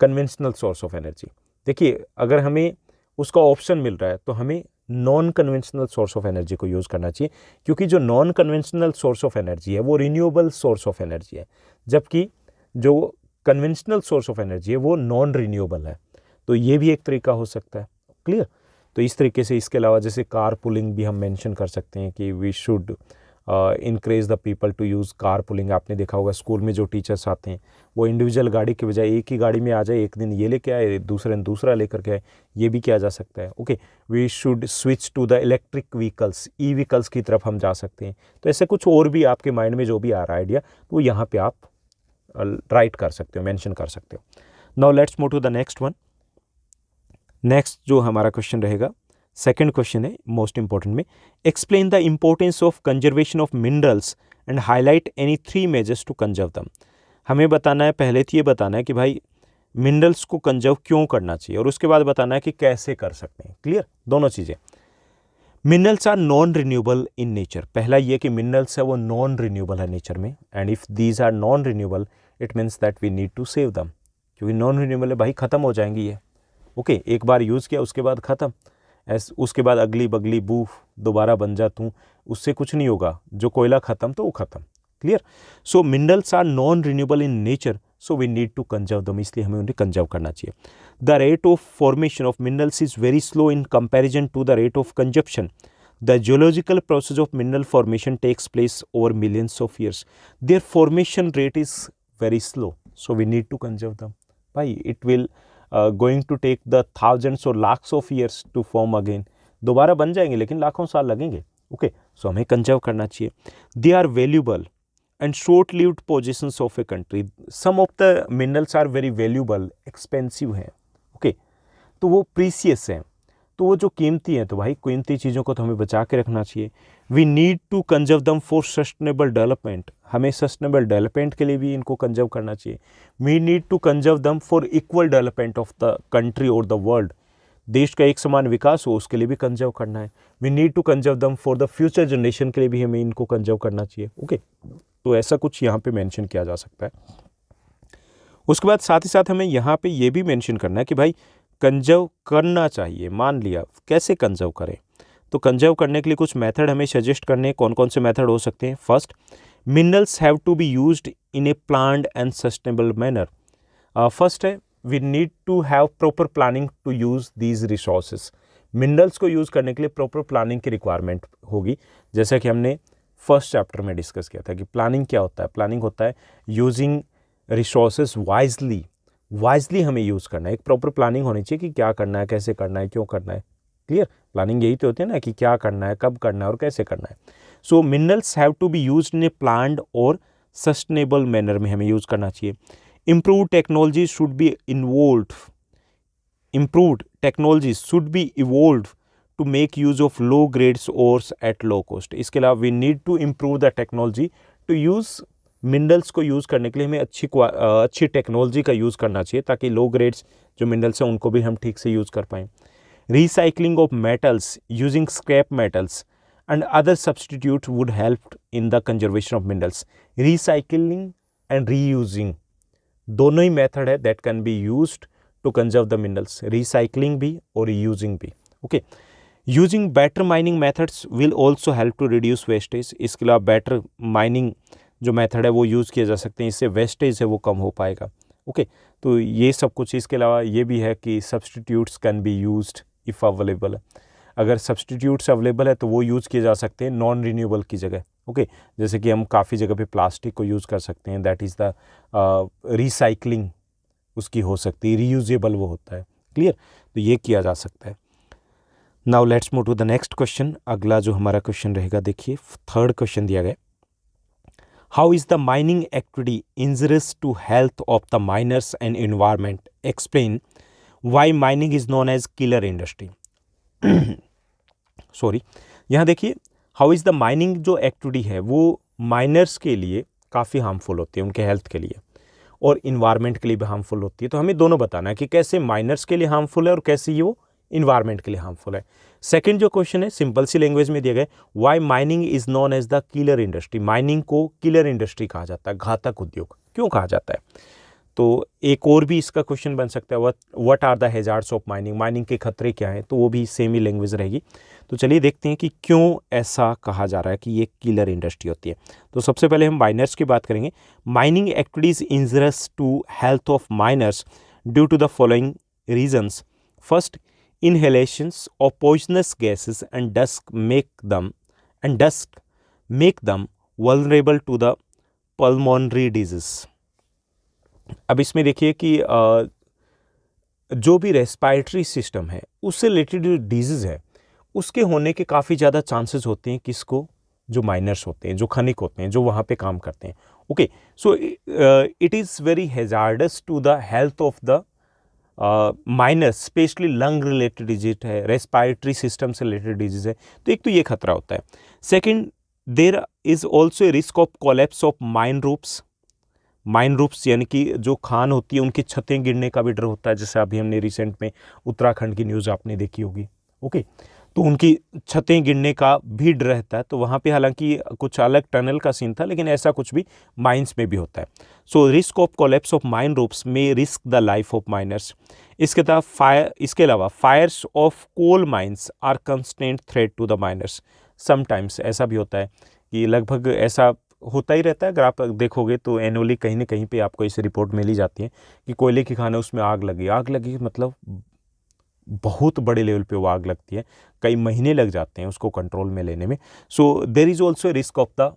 conventional source of energy। देखिए अगर हमें उसका option मिल रहा है तो हमें non conventional source of energy को यूज़ करना चाहिए, क्योंकि जो non conventional source of energy है वो रिन्यूएबल सोर्स ऑफ एनर्जी है, जबकि जो कन्वेंशनल सोर्स ऑफ एनर्जी है वो नॉन रिन्यूएबल है। तो ये भी एक तरीका हो सकता है। क्लियर? तो इस तरीके से इसके अलावा जैसे कार पुलिंग भी हम मेंशन कर सकते हैं कि we should increase the people to use car pooling. आपने देखा होगा स्कूल में जो टीचर्स आते हैं वो इंडिविजुअल गाड़ी के बजाय एक ही गाड़ी में आ जाए, एक दिन ये लेके आए दूसरे दिन दूसरा लेकर के आए, ये भी किया जा सकता है। Okay, we should switch to the electric vehicles, e vehicles की तरफ हम जा सकते हैं। तो ऐसे कुछ और भी आपके माइंड में जो भी आ रहा है आइडिया तो यहाँ पे आप राइट कर सकते हो, मेंशन कर सकते हो। Now let's move to the next one. Next जो हमारा क्वेश्चन रहेगा, सेकंड क्वेश्चन है मोस्ट इंपॉर्टेंट में, explain the importance of conservation of minerals and highlight any 3 measures to conserve them. हमें बताना है, पहले तो ये बताना है कि भाई मिनरल्स को कंजर्व क्यों करना चाहिए, और उसके बाद बताना है कि कैसे कर सकते हैं। क्लियर, दोनों चीज़ें। Minerals are non renewable in nature. पहला ये कि मिनरल्स है वो नॉन रिन्यूएबल है नेचर में, and if these are non renewable it means that we need to save them, क्योंकि नॉन रिन्यूएबल है भाई, ख़त्म हो जाएंगी ये। ओके, एक बार यूज़ किया उसके बाद ख़त्म, उसके बाद अगली बगली बूफ दोबारा बन जा तू, उससे कुछ नहीं होगा। जो कोयला ख़त्म तो वो ख़त्म। Clear. So minerals are non renewable in nature, so we need to conserve them, इसलिए हमें उन्हें कंजर्व करना चाहिए। The rate of formation of minerals is very slow in comparison to the rate of consumption. The geological process of mineral formation takes place over millions of years. Their formation rate is very slow, so we need to conserve them. भाई it will going to take the thousands or lakhs of years to form again. दोबारा बन जाएंगे लेकिन लाखों साल लगेंगे। Okay, सो हमें conserve करना चाहिए। They are valuable and short-lived possessions of a country. Some of the minerals are very valuable, expensive हैं। ओके, तो वो प्रीसियस हैं, तो वो जो कीमती हैं, तो भाई कीमती चीज़ों को तो हमें बचा के रखना चाहिए। We need to conserve them for sustainable development, हमें सस्टेनेबल डेवलपमेंट के लिए भी इनको कंजर्व करना चाहिए। We need to conserve them for equal development of the country और द वर्ल्ड, देश का एक समान विकास हो उसके लिए भी कंजर्व करना है। We need to conserve them for the future generation के लिए भी हमें इनको कंजर्व करना चाहिए। ओके, तो ऐसा कुछ यहाँ पे मेंशन किया जा सकता है। उसके बाद साथ ही साथ हमें यहाँ पे ये भी मेंशन करना है कि भाई कंजर्व करना चाहिए। मान लिया, कैसे कंजर्व करें, तो कंजर्व करने के लिए कुछ मेथड हमें सजेस्ट करने हैं। कौन कौन से मेथड हो सकते हैं? First, minerals have to be used in a planned and sustainable manner. First है, we need to have proper planning to use these resources. Minerals को यूज़ करने के लिए प्रॉपर प्लानिंग की रिक्वायरमेंट होगी, जैसा कि हमने फर्स्ट चैप्टर में डिस्कस किया था कि प्लानिंग क्या होता है। प्लानिंग होता है यूजिंग रिसोर्सेज वाइजली हमें यूज़ करना है। एक प्रॉपर प्लानिंग होनी चाहिए कि क्या करना है, कैसे करना है, क्यों करना है। क्लियर, प्लानिंग यही तो होती है ना कि क्या करना है, कब करना है और कैसे करना है। So minerals have to be used in a planned और सस्टेनेबल मैनर में हमें यूज़ करना चाहिए। Improved technology should be evolve to make use of low grades ores at low cost. इसके अलावा we need to improve the technology to use minerals को use करने के लिए हमें अच्छी टेक्नोलॉजी का यूज़ करना चाहिए, ताकि लो ग्रेड्स जो मिनरल्स हैं उनको भी हम ठीक से यूज़ कर पाएँ। Recycling of metals using scrap metals and other substitute would help in the conservation of minerals. Recycling and reusing दोनों ही मेथड है that can be used to conserve the minerals, recycling भी और रीयूजिंग भी। Okay, using better mining methods will also help to reduce wastage. इसके अलावा better mining जो method है वो यूज़ किए जा सकते हैं, इससे वेस्टेज है वो कम हो पाएगा। ओके, तो ये सब कुछ। इसके अलावा ये भी है कि substitutes can be used if available है। अगर सब्सटीट्यूट्स अवेलेबल है तो वो यूज़ किए जा सकते हैं नॉन रिन्यूएबल की जगह। ओके, जैसे कि हम काफ़ी जगह पे प्लास्टिक को यूज़ कर सकते हैं, दैट इज़ द रिसाइकलिंग उसकी हो सकती है, रीयूजेबल वो होता है। क्लियर, तो ये किया जा सकता है। Now let's move to the next question. अगला जो हमारा क्वेश्चन रहेगा, देखिए थर्ड क्वेश्चन दिया गया, how is the mining activity injurious to health of the miners and environment? Explain why mining is known as killer industry. Sorry, यहाँ देखिए, how is the mining जो एक्टिविटी है वो माइनर्स के लिए काफ़ी हार्मफुल होती है, उनके हेल्थ के लिए, और इन्वायरमेंट के लिए भी हार्मफुल होती है। तो हमें दोनों बताना है कि कैसे माइनर्स के लिए हार्मफुल है और कैसे ये वो इन्वायरमेंट के लिए हार्मफुल है। सेकंड जो क्वेश्चन है सिंपल सी लैंग्वेज में दिया गया, why mining is known as the killer industry. Mining को किलर इंडस्ट्री कहा जाता है, घातक उद्योग क्यों कहा जाता है? तो एक और भी इसका क्वेश्चन बन सकता है, what are the hazards of mining, mining के खतरे क्या हैं, तो वो भी सेम ही लैंग्वेज रहेगी। तो चलिए देखते हैं कि क्यों ऐसा कहा जा रहा है कि ये किलर इंडस्ट्री होती है। तो सबसे पहले हम माइनर्स की बात करेंगे। Mining activities injurious to health of miners due to the following reasons. First, inhalations of poisonous gases and dust make them vulnerable to the pulmonary disease। अब इसमें देखिए कि जो भी रेस्पिरेटरी सिस्टम है उससे रिलेटेड जो डिजीज़ है उसके होने के काफ़ी ज़्यादा चांसेस होते हैं, किसको? जो माइनर्स होते हैं, जो खनिक होते हैं, जो वहाँ पे काम करते हैं। Okay, so it is very hazardous to the health of the miners specially lung related disease है, रेस्पिरेटरी सिस्टम से रिलेटेड डिजीज है, तो एक तो ये खतरा होता है। Second, there is also a risk of collapse of mine roofs. Mine roofs यानी कि जो खान होती है उनकी छतें गिरने का भी डर होता है, जैसे अभी हमने रिसेंट में उत्तराखंड की न्यूज़ आपने देखी होगी। ओके, तो उनकी छतें गिरने का भी डर रहता है। तो वहाँ पे हालांकि कुछ अलग टनल का सीन था, लेकिन ऐसा कुछ भी माइंस में भी होता है। So risk of collapse of mine roofs में risk the life of miners. इसके अलावा fires of coal mines are constant threat to the miners. Sometimes ऐसा भी होता है कि लगभग ऐसा होता ही रहता है। अगर आप देखोगे तो एनुअली कहीं ना कहीं पे आपको ऐसी रिपोर्ट मिल ही जाती है कि कोयले की खान है, उसमें आग लगी मतलब बहुत बड़े लेवल पे वो आग लगती है, कई महीने लग जाते हैं उसको कंट्रोल में लेने में। So there is also risk of the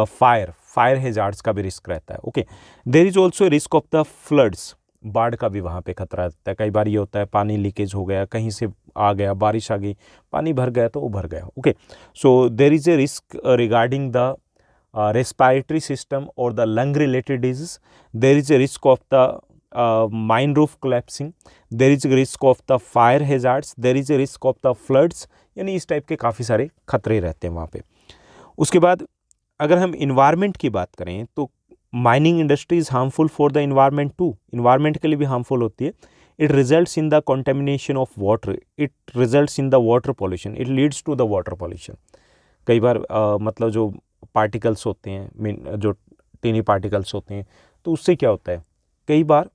fire hazards का भी रिस्क रहता है। Okay, there is also risk of the floods. बाढ़ का भी वहाँ पे खतरा रहता है। कई बार ये होता है पानी लीकेज हो गया, कहीं से आ गया, बारिश आ गई, पानी भर गया तो वो भर गया। Okay, so there is a risk regarding the respiratory system or the lung related disease. There is a risk of the mine roof collapsing. There is a risk of the fire hazards. There is a risk of the floods. यानी इस type के काफ़ी सारे खतरे रहते हैं वहाँ पे। उसके बाद अगर हम इन्वायरमेंट की बात करें तो mining industry is harmful for the environment too. Environment के लिए भी हार्मफुल होती है। It results in the contamination of water, it results in the water pollution, it leads to the water pollution. कई बार मतलब जो पार्टिकल्स होते हैं, जो टीनी पार्टिकल्स होते हैं, तो उससे क्या होता है, कई बार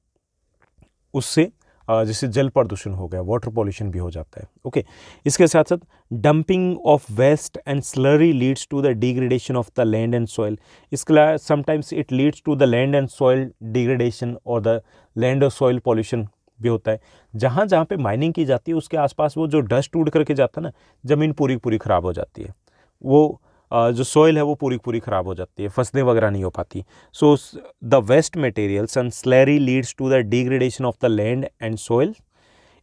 उससे जैसे जल प्रदूषण हो गया, वाटर पॉल्यूशन भी हो जाता है। ओके, इसके साथ साथ dumping of waste and slurry leads to the degradation of the land and soil. इसके अलावा sometimes it leads to the land and soil degradation और द लैंड और सॉइल पॉल्यूशन भी होता है। जहाँ जहाँ पे माइनिंग की जाती है उसके आसपास वो जो डस्ट उड़ करके जाता है ना, ज़मीन पूरी पूरी ख़राब हो जाती है, वो जो सॉइल है वो पूरी पूरी ख़राब हो जाती है, फसलें वगैरह नहीं हो पाती। So the waste materials and slurry leads to the degradation of the land and soil.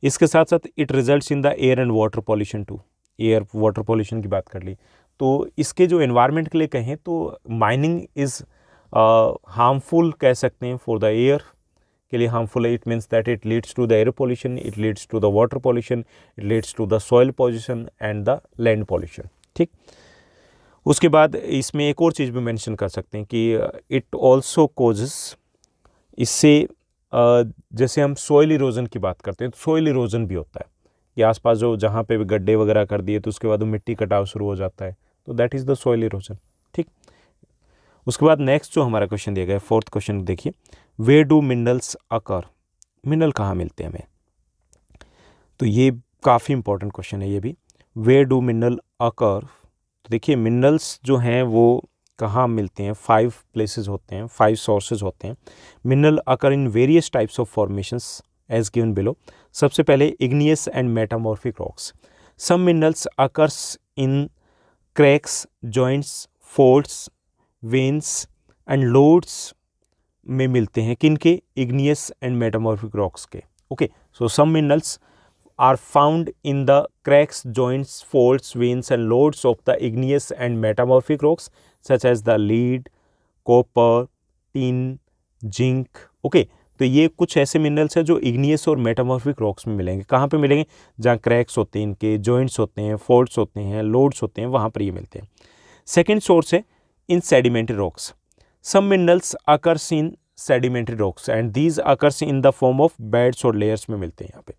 इसके साथ साथ it results in the air and water pollution too. Air water pollution की बात कर ली, तो इसके जो एनवायरनमेंट के लिए कहें तो माइनिंग इज़ हार्मफुल कह सकते हैं फॉर द एयर के लिए हार्मफुल है। It means that it leads to the air pollution, it leads to the water pollution, it leads to the soil pollution and the land pollution. ठीक, उसके बाद इसमें एक और चीज़ भी मेंशन कर सकते हैं कि इट ऑल्सो कोजेस, इससे जैसे हम सॉइल इरोजन की बात करते हैं तो सॉइल इरोजन भी होता है कि आसपास जो जहाँ पे भी गड्ढे वगैरह कर दिए तो उसके बाद वो मिट्टी कटाव शुरू हो जाता है, तो that is the soil erosion. ठीक, उसके बाद नेक्स्ट जो हमारा क्वेश्चन दिया गया है, फोर्थ क्वेश्चन देखिए, where do minerals occur. Mineral कहाँ मिलते हैं हमें, तो ये काफ़ी इंपॉर्टेंट क्वेश्चन है ये भी। वेयर डू मिनरल अकर, तो देखिए मिनरल्स जो हैं वो कहाँ मिलते हैं, 5 प्लेसेस होते हैं, 5 सोर्सेज होते हैं। Mineral occur in various types of formations as given below. सबसे पहले igneous and metamorphic rocks. Some minerals occurs in cracks, joints, folds, veins and lodes में मिलते हैं, किनके, इग्नियस एंड मेटामॉर्फिक रॉक्स के। Okay, so some minerals are found in the cracks, joints, faults, veins and lodes of the igneous and metamorphic rocks such as the lead, copper, tin, zinc. Okay, तो ये कुछ ऐसे minerals हैं जो igneous और metamorphic rocks में मिलेंगे। कहाँ पे मिलेंगे, जहाँ क्रैक्स होते हैं, इनके जॉइंट्स होते हैं, फोल्ड्स होते हैं, लोड्स होते हैं, वहाँ पर ये मिलते हैं। सेकेंड सोर्स है in sedimentary rocks. Some minerals occurs in sedimentary rocks and these occurs in the form of beds और लेयर्स में मिलते हैं यहाँ पे,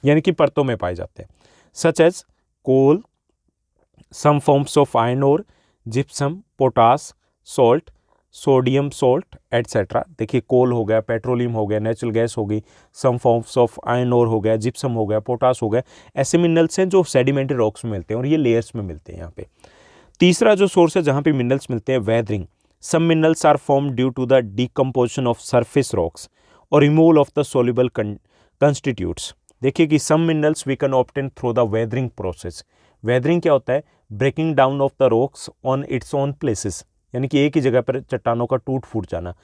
यानी कि परतों में पाए जाते हैं। Such as coal, some forms of iron और gypsum, potash, salt, sodium salt etcetera. देखिए कोल हो गया, पेट्रोलियम हो गया, नेचुरल गैस हो गई, सम फॉर्म्स ऑफ आयरन और हो गया, जिप्सम हो गया, पोटास हो गया, ऐसे मिनरल्स हैं जो सेडिमेंट्री रॉक्स में मिलते हैं और ये लेयर्स में मिलते हैं यहाँ पे। तीसरा जो सोर्स है जहाँ पे मिनरल्स मिलते हैं, weathering. Some minerals are form due to the decomposition of surface rocks और removal of the soluble constituents. देखिए कि some minerals we can obtain through the weathering process. Weathering क्या होता है, breaking down of the rocks on its own places, यानी कि एक ही जगह पर चट्टानों का टूट फूट जाना,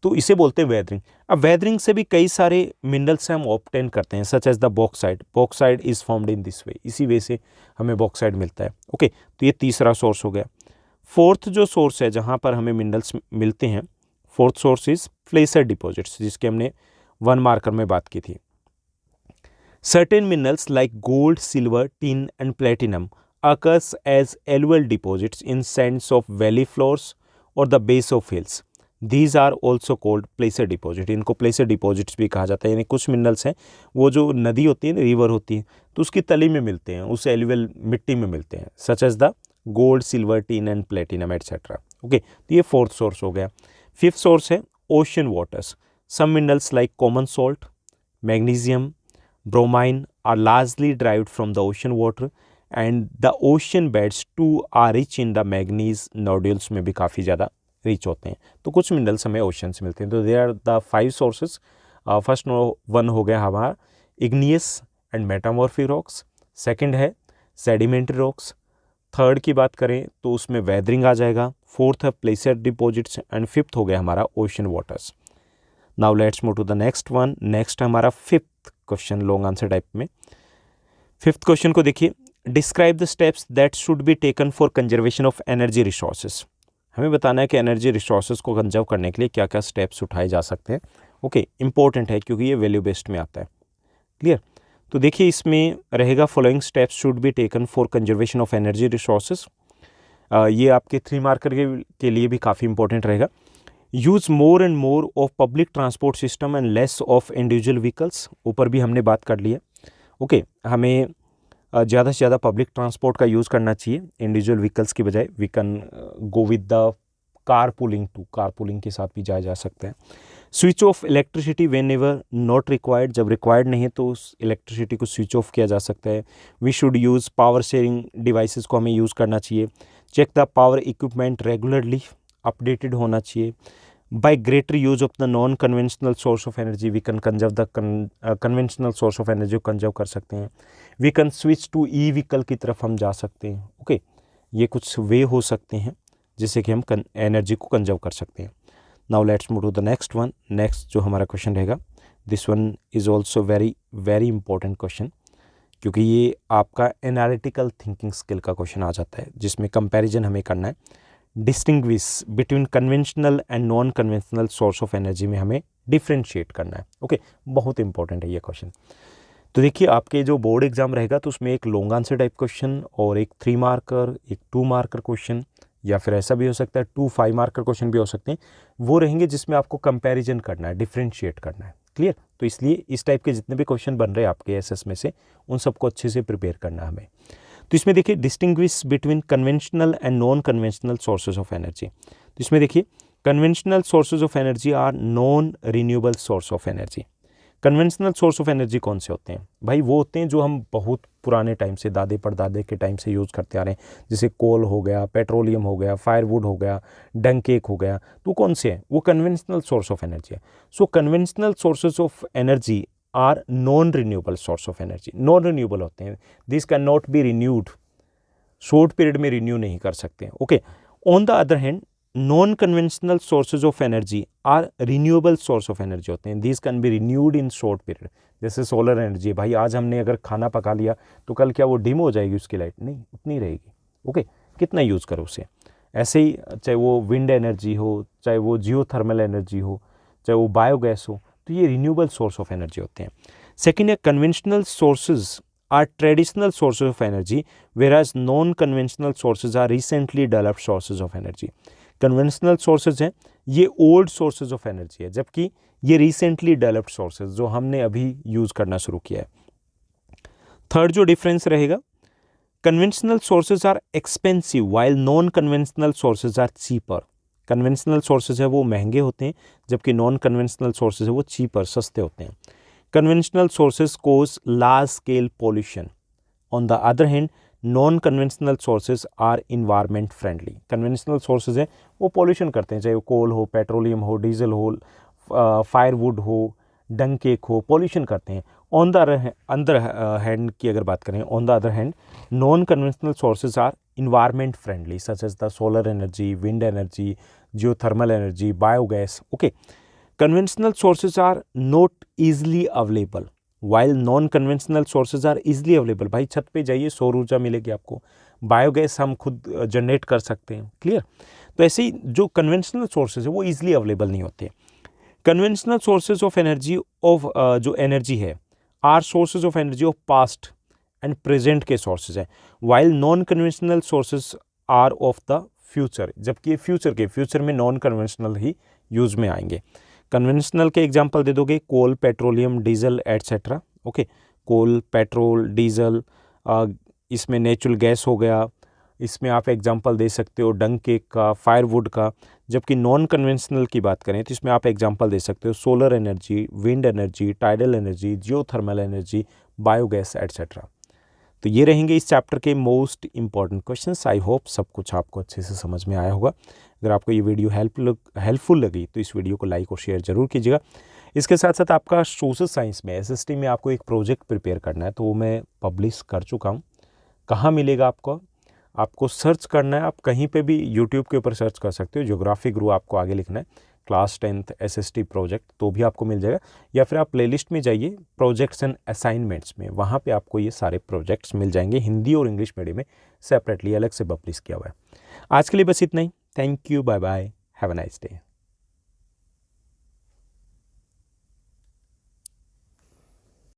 तो इसे बोलते हैं वेदरिंग। अब वेदरिंग से भी कई सारे मिनरल्स हम ऑब्टेन करते हैं, such as the bauxite. Bauxite is formed in this way, इसी वे से हमें बॉक्साइट मिलता है। ओके, तो ये तीसरा सोर्स हो गया। फोर्थ जो सोर्स है जहाँ पर हमें मिनरल्स मिलते हैं, फोर्थ सोर्स इज प्लेसर डिपॉजिट्स, जिसके हमने 1 मार्कर में बात की थी। Certain minerals like gold, silver, tin and platinum occurs as alluvial deposits in sands of valley floors or the base of hills. These are also called placer deposit. इनको placer deposits भी कहा जाता है। यानी कुछ मिनरल्स हैं वो जो नदी होती है ना, रिवर होती है, तो उसकी तली में मिलते हैं, उस एलुवियल मिट्टी में मिलते हैं, such as the gold, silver, tin and platinum etcetera. Okay, तो ये फोर्थ सोर्स हो गया। फिफ्थ सोर्स है ocean waters. Some minerals like common salt, magnesium, bromine are largely derived from the ocean water and the ocean beds too are rich in the manganese nodules में भी काफ़ी ज़्यादा rich होते हैं। तो कुछ मिनरल्स हमें ओशन से मिलते हैं। तो they are the 5 sources. First one हो गया हमारा igneous and metamorphic rocks, second है सेडिमेंट्री रॉक्स, थर्ड की बात करें तो उसमें वेदरिंग आ जाएगा, फोर्थ है प्लेसर डिपॉजिट्स एंड फिफ्थ हो गया हमारा ocean waters. Now let's move to the next one. Next हमारा fifth question long answer type में। फिफ्थ क्वेश्चन को देखिए, describe the steps that should be taken for conservation of energy resources. हमें बताना है कि एनर्जी रिसोर्सेज को conserve करने के लिए क्या क्या स्टेप्स उठाए जा सकते हैं। ओके, इंपॉर्टेंट है क्योंकि ये वैल्यू बेस्ड में आता है। क्लियर? तो देखिए इसमें रहेगा following steps should be taken for conservation of energy resources. ये आपके 3 मार्कर के लिए भी काफ़ी इंपॉर्टेंट रहेगा। Use more and more of public transport system and less of individual vehicles. ऊपर भी हमने बात कर ली है। ओके, हमें ज़्यादा से ज़्यादा पब्लिक ट्रांसपोर्ट का यूज़ करना चाहिए इंडिविजुअल व्हीकल्स की बजाय। We can go with the car pooling के साथ भी जाया जा सकता है। Switch off electricity whenever not required, जब रिक्वायर्ड नहीं है तो उस इलेक्ट्रिसिटी को स्विच ऑफ किया जा सकता है। We should use power sharing devices को हमें यूज़ करना चाहिए। Check the power equipment regularly, updated होना चाहिए। By greater use of the non-conventional source of energy, we can conserve the conventional source of energy को conserve कर सकते हैं। We can switch to e-vehicle की तरफ हम जा सकते हैं। ओके, ये कुछ वे हो सकते हैं जिससे कि हम एनर्जी को कंजर्व कर सकते हैं। Now let's move to the next one. Next जो हमारा क्वेश्चन रहेगा, this one is also very very important question, क्योंकि ये आपका एनालिटिकल थिंकिंग स्किल का क्वेश्चन आ जाता है, जिसमें कंपैरिजन हमें करना है। Distinguish between conventional and non conventional source of energy में हमें डिफ्रेंशिएट करना है। ओके, बहुत इंपॉर्टेंट है ये क्वेश्चन। तो देखिए आपके जो बोर्ड एग्जाम रहेगा तो उसमें एक लॉन्ग आंसर टाइप क्वेश्चन और एक 3 मार्कर, एक 2 मार्कर क्वेश्चन, या फिर ऐसा भी हो सकता है 2 5 मार्कर क्वेश्चन भी हो सकते हैं, वो रहेंगे जिसमें आपको कंपैरिजन करना है, डिफ्रेंशिएट करना है। क्लियर? तो इसलिए इस टाइप के जितने भी क्वेश्चन बन रहे हैं आपके एसएस में से, उन सबको अच्छे से प्रिपेयर करना है हमें। तो इसमें देखिए distinguish between conventional and non conventional sources of energy. तो इसमें देखिए conventional sources of energy are non renewable source of energy. Conventional source of energy कौन से होते हैं भाई? वो होते हैं जो हम बहुत पुराने टाइम से, दादे परदादे के टाइम से यूज़ करते आ रहे हैं, जैसे कोल हो गया, पेट्रोलियम हो गया, फायरवुड हो गया, डंकेक हो गया। तो कौन से हैं? वो कन्वेंशनल सोर्स ऑफ एनर्जी है। So conventional sources of energy are non renewable source of energy. Non renewable होते हैं, this can not be renewed, short period में रिन्यू नहीं कर सकते। Okay, on the other hand non conventional sources of energy are renewable source of energy होते हैं, this can be renewed in short period. जैसे solar energy, भाई आज हमने अगर खाना पका लिया तो कल क्या वो डिम हो जाएगी उसकी लाइट? नहीं, उतनी रहेगी। ओके, कितना यूज़ करो उसे। ऐसे ही चाहे वो विंड एनर्जी हो, चाहे वो जियो थर्मल एनर्जी हो, चाहे वो बायोगैस हो, तो ये रिन्यूएबल सोर्स ऑफ एनर्जी होते हैं। सेकेंड है conventional sources are traditional sources of energy, whereas non conventional sources are recently developed sources of energy. Conventional sources हैं ये ओल्ड सोर्सेज ऑफ एनर्जी है, जबकि ये रिसेंटली डेवलप्ड सोर्सेज जो हमने अभी यूज़ करना शुरू किया है। थर्ड जो डिफरेंस रहेगा, conventional sources are expensive while non conventional sources are cheaper. Conventional sources है वो महंगे होते हैं, जबकि नॉन कन्वेंशनल सोर्सेज है वो चीपर, सस्ते होते हैं। Conventional sources cause large scale pollution. On the other hand non conventional sources are environment friendly. Conventional sources हैं वो पॉल्यूशन करते हैं, चाहे वो कोल हो, पेट्रोलियम हो, डीजल हो, फायरवुड हो, डंकेक हो, पॉल्यूशन करते हैं। ऑन द अदर हैंड की अगर बात करें, on the other hand non conventional sources are environment friendly such as the solar energy, wind energy, geothermal energy, biogas. Okay, conventional sources are not easily available while non conventional sources are easily available. भाई छत पे जाइए, सौर ऊर्जा मिलेगी आपको, biogas हम खुद जनरेट कर सकते हैं। क्लियर? तो ऐसे ही जो कन्वेंशनल सोर्सेज है वो इजीली अवेलेबल नहीं होते। Conventional sources of energy of जो एनर्जी है are sources of energy of past and present के सोर्सेज हैं, while non conventional sources are of the future, जबकि फ्यूचर में नॉन कन्वेंशनल ही यूज में आएंगे। कन्वेंशनल के एग्जांपल दे दोगे, coal, petroleum, diesel etcetera. Okay, coal, petrol, diesel, इसमें नेचुरल गैस हो गया, इसमें आप एग्जांपल दे सकते हो डंग केक का, फायरवुड का। जबकि नॉन कन्वेंशनल की बात करें तो इसमें आप एग्जांपल दे सकते हो solar energy, wind energy, tidal energy, geothermal energy, biogas etcetera. तो ये रहेंगे इस चैप्टर के most important questions. I hope सब कुछ आपको अच्छे से समझ में आया होगा। अगर आपको ये वीडियो हेल्पफुल लगी तो इस वीडियो को लाइक और शेयर जरूर कीजिएगा। इसके साथ साथ आपका सोशल साइंस में एसएसटी में आपको एक प्रोजेक्ट प्रिपेयर करना है, तो वो मैं पब्लिश कर चुका हूँ। कहाँ मिलेगा आपको सर्च करना है, आप कहीं पे भी यूट्यूब के ऊपर सर्च कर सकते हो, ज्योग्राफी गुरु आपको आगे लिखना है, क्लास 10th एसएसटी प्रोजेक्ट, तो भी आपको मिल जाएगा। या फिर आप प्लेलिस्ट में जाइए प्रोजेक्ट्स एंड असाइनमेंट्स में, वहाँ पे आपको ये सारे प्रोजेक्ट्स मिल जाएंगे, हिंदी और इंग्लिश मीडियम में सेपरेटली अलग से पब्लिश किया हुआ है। आज के लिए बस इतना ही। Thank you, bye bye, have a nice day.